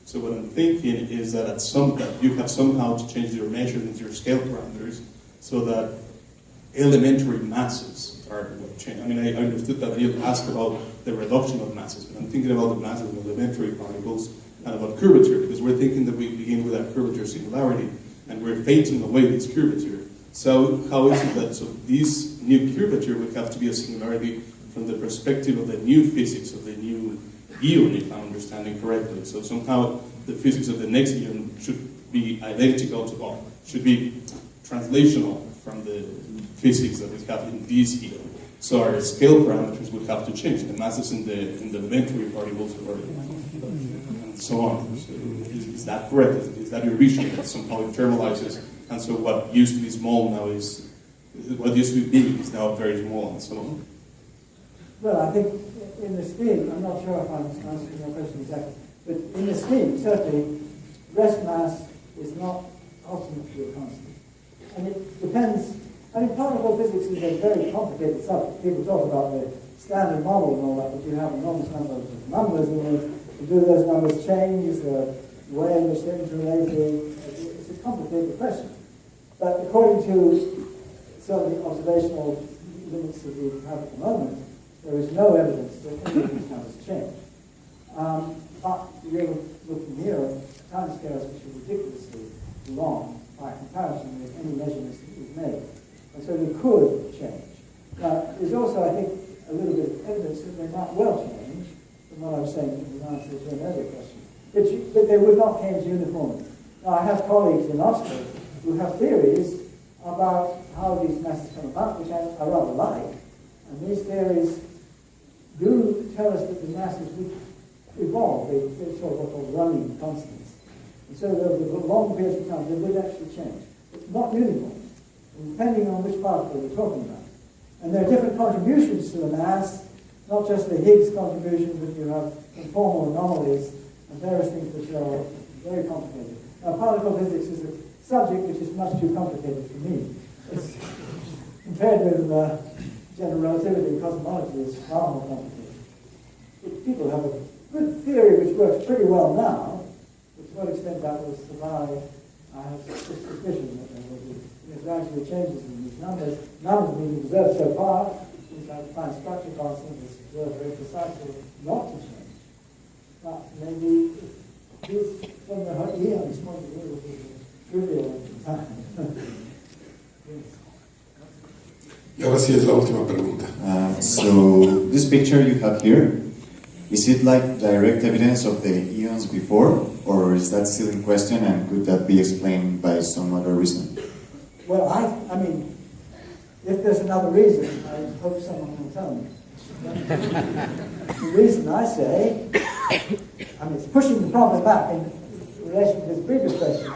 So what I'm thinking is that that you have somehow to change your measurements, your scale parameters, so that elementary masses are what change. I mean, I understood that you asked about the reduction of masses, but I'm thinking about the masses of elementary particles and about curvature, because we're thinking that we begin with that curvature singularity, and we're fading away this curvature. So how is it that this new curvature would have to be a singularity from the perspective of the new physics of the new eon, if I'm understanding correctly? So somehow the physics of the next eon should be identical to, or should be translational from the physics that we have in this eon. So our scale parameters would have to change. The masses in the elementary particles and so on. So is that correct? Is that your vision? That somehow it internalizes, and so what used to be small now is, what used to be big is now very small, and so on?
Well, I think in the scheme, I'm not sure if I'm answering your question exactly, but in the scheme, certainly, rest mass is not ultimately a constant. And it depends. I mean, particle physics is a very complicated subject. People talk about the standard model and all that, but you have enormous numbers of numbers in it. To do those numbers change, is the way in which they're interrelated. It's a complicated question. But according to certainly observational limits that we have at the moment, there is no evidence that any of these numbers change. But you're looking here at timescales which are ridiculously long by comparison with any measurements that we've made. And so they could change. Now, there's also, I think, a little bit of evidence that they might well change, from what I was saying in answer to an earlier question, but they would not change uniformly. Now, I have colleagues in Oxford who have theories about how these masses come about, which I rather like, and these theories do tell us that the masses would evolve. They're sort of what are called running constants. And so over long periods of time, they would actually change, but not uniformly, depending on which particle we're talking about. And there are different contributions to the mass, not just the Higgs contribution, but you have conformal anomalies and various things which are very complicated. Now, particle physics is a subject which is much too complicated for me. It's, compared with general relativity and cosmology, is far more complicated. People have a good theory which works pretty well now, but to what extent that will survive, I have suspicion that there will be gradually changes in these numbers. Numbers being observed so far, things like fine structure constants is observed very precisely not to change. But maybe this, from the eon's point of view, will be trivial in time.
Y ahora sí es la última pregunta.
So this picture you have here, is it like direct evidence of the eons before, or is that still in question, and could that be explained by some other reason?
Well, I mean, if there's another reason, I hope someone will tell me. The reason I say, I mean, it's pushing the problem back in relation to this previous question.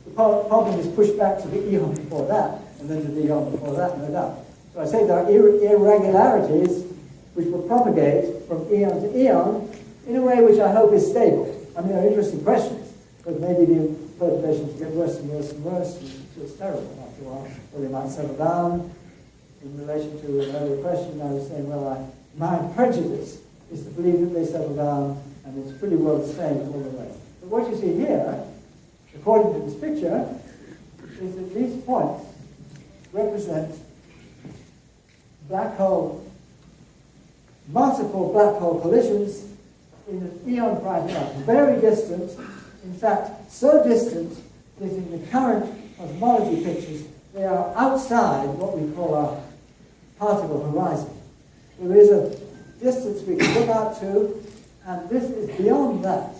The problem is pushed back to the eon before that, and then to the eon before that, no doubt. So I say there are irregularities which will propagate from eon to eon in a way which I hope is stable. I mean, they're interesting questions, but maybe the perturbations get worse and worse and worse, and it's terrible after a while. Or they might settle down. In relation to an earlier question, I was saying, well, my prejudice is to believe that they settle down, and it's pretty well the same all the way. But what you see here, according to this picture, is that these points represent multiple black hole collisions in an eon prime time, very distant, in fact, so distant that in the current cosmology pictures, they are outside what we call our particle horizon. There is a distance we can look out to, and this is beyond that.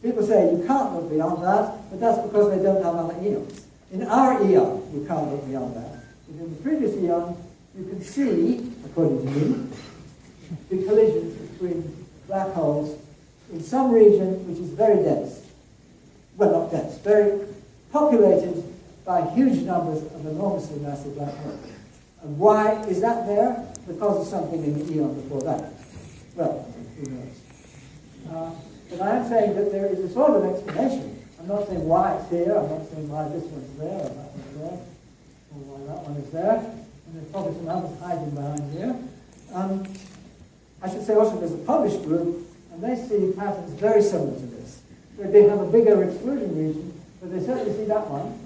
People say you can't look beyond that, but that's because they don't have other eons. In our eon, you can't look beyond that. But in the previous eon, you can see, according to me, the collisions between black holes in some region which is very dense. Well, not dense, very populated by huge numbers of enormously massive black holes. And why is that there? Because of something in the eon before that. Well, who knows? But I am saying that there is a sort of explanation. I'm not saying why it's here, I'm not saying why this one's there, or that one's there, or why that one is there. And there's probably some others hiding behind here. I should say also there's a published group, and
and they see patterns very similar to this. They have a bigger exclusion region, but they certainly see that one,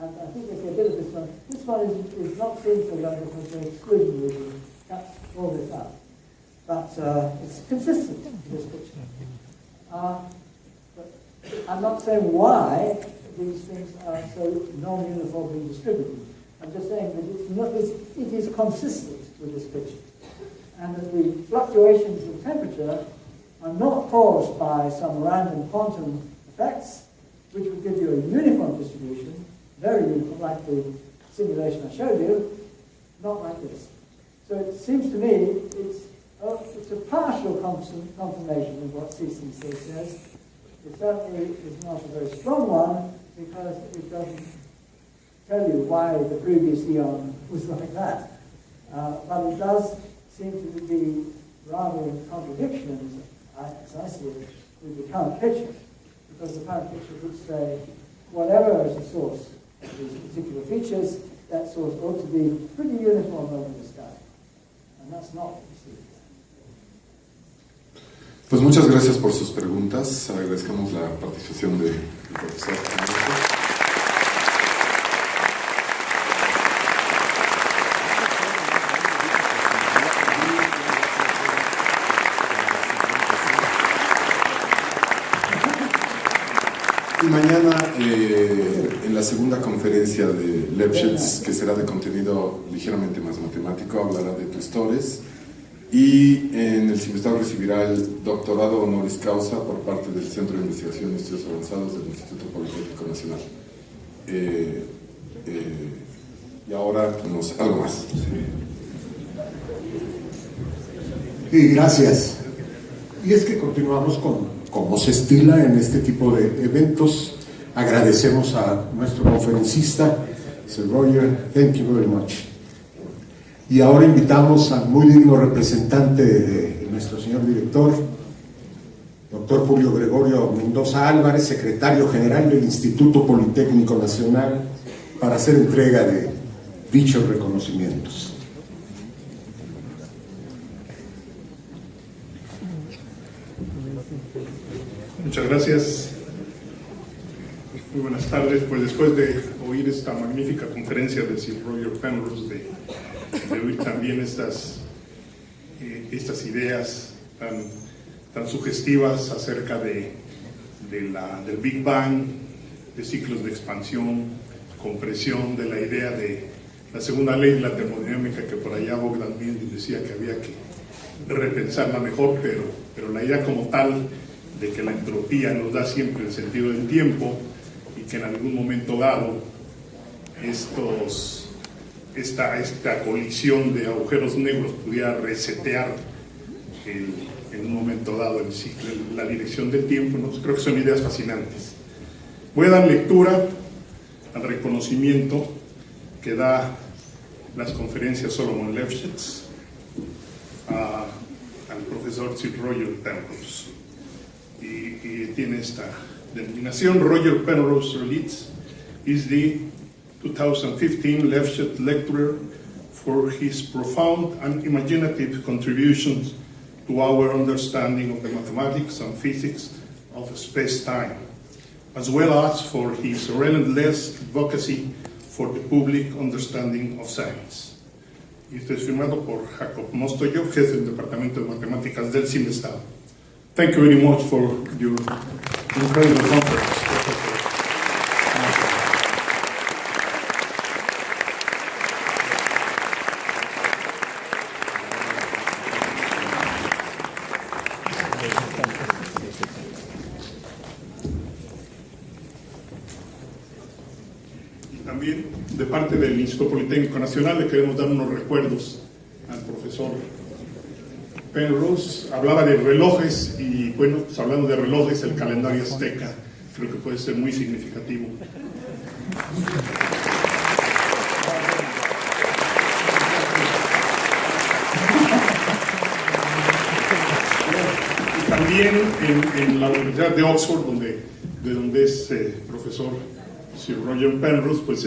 and I think they see a bit of this one. This one is not seen so well because the exclusion region cuts all this out. But it's consistent with this picture. But I'm not saying why these things are so non-uniformly distributed. I'm just saying that it is consistent with this picture. And that the fluctuations in temperature are not caused by some random quantum effects, which would give you a uniform distribution, very uniform, like the simulation I showed you, not like this. So it seems to me it's a partial confirmation of what CCC says. It certainly is not a very strong one because it doesn't tell you why the previous eon was like that. But it does seem to be rather in contradiction, as I see it, with the current picture. Because the current picture would say, whatever is the source of these particular features, that source ought to be pretty uniform over the sky. And that's not what we see.
Pues muchas gracias por sus preguntas. Agradecemos la participación del profesor. Y mañana, en la segunda conferencia de Lefschetz, que será de contenido ligeramente más matemático, hablará de twistores. Y en el CINVESTAV recibirá el doctorado honoris causa por parte del Centro de Investigación y Estudios Avanzados del Instituto Politécnico Nacional. Y ahora, algo más.
Sí, gracias. Y es que continuamos como se estila en este tipo de eventos. Agradecemos a nuestro conferencista, Sir Roger. Thank you very much. Y ahora invitamos al muy digno representante de nuestro señor director, doctor Julio Gregorio Mendoza Álvarez, secretario general del Instituto Politécnico Nacional, para hacer entrega de dichos reconocimientos.
Muchas gracias. Muy buenas tardes. Pues después de oír esta magnífica conferencia de Sir Roger Penrose, de oír también estas ideas tan sugestivas acerca del Big Bang, de ciclos de expansión, compresión, de la idea de la segunda ley de la termodinámica, que por allá Bogdan Miel decía que había que repensarla mejor, pero la idea como tal de que la entropía nos da siempre el sentido del tiempo y que en algún momento dado esta colisión de agujeros negros pudiera resetear en un momento dado el ciclo, la dirección del tiempo, ¿no? Creo que son ideas fascinantes. Voy a dar lectura al reconocimiento que da las conferencias Solomon Lefschetz al profesor Sir Roger Penrose. Y tiene esta denominación. Roger Penrose Relitz is the 2015 Lefschetz Lecturer for his profound and imaginative contributions to our understanding of the mathematics and physics of space-time, as well as for his relentless advocacy for the public understanding of science. Y esto es firmado por Jacob Mostoyo, jefe del Departamento de Matemáticas del CINVESTAV. Thank you very much for your incredible conference. Y también, de parte del Instituto Politécnico Nacional, le queremos dar unos recuerdos al profesor Penrose. Hablaba de relojes y, bueno, pues hablando de relojes, el calendario azteca creo que puede ser muy significativo. Y también en la Universidad de Oxford, de donde es profesor Sir Roger Penrose, pues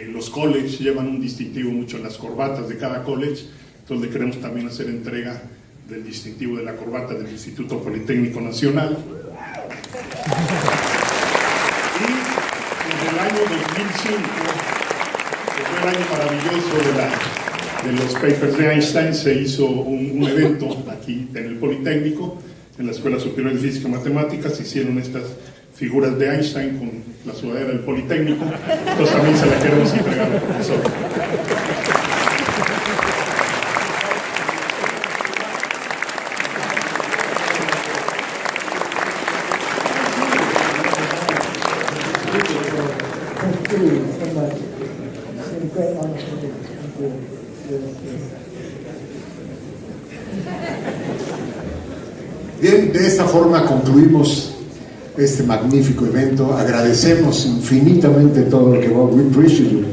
los colleges llevan un distintivo mucho en las corbatas de cada college, entonces le queremos también hacer entrega del distintivo de la corbata del Instituto Politécnico Nacional. Y en el año 2005, que fue el año maravilloso de los papers de Einstein, se hizo un evento aquí en el Politécnico, en la Escuela Superior de Física y Matemáticas. Se hicieron estas figuras de Einstein con la sudadera del Politécnico, entonces también se la queremos entregar al profesor.
Bien, de esta forma concluimos este magnífico evento. Agradecemos infinitamente todo lo que va. We appreciate your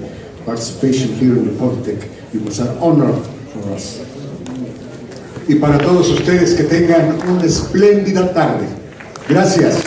participation here in the Polytech. It was an honor for us. Y para todos ustedes, que tengan una espléndida tarde. Gracias.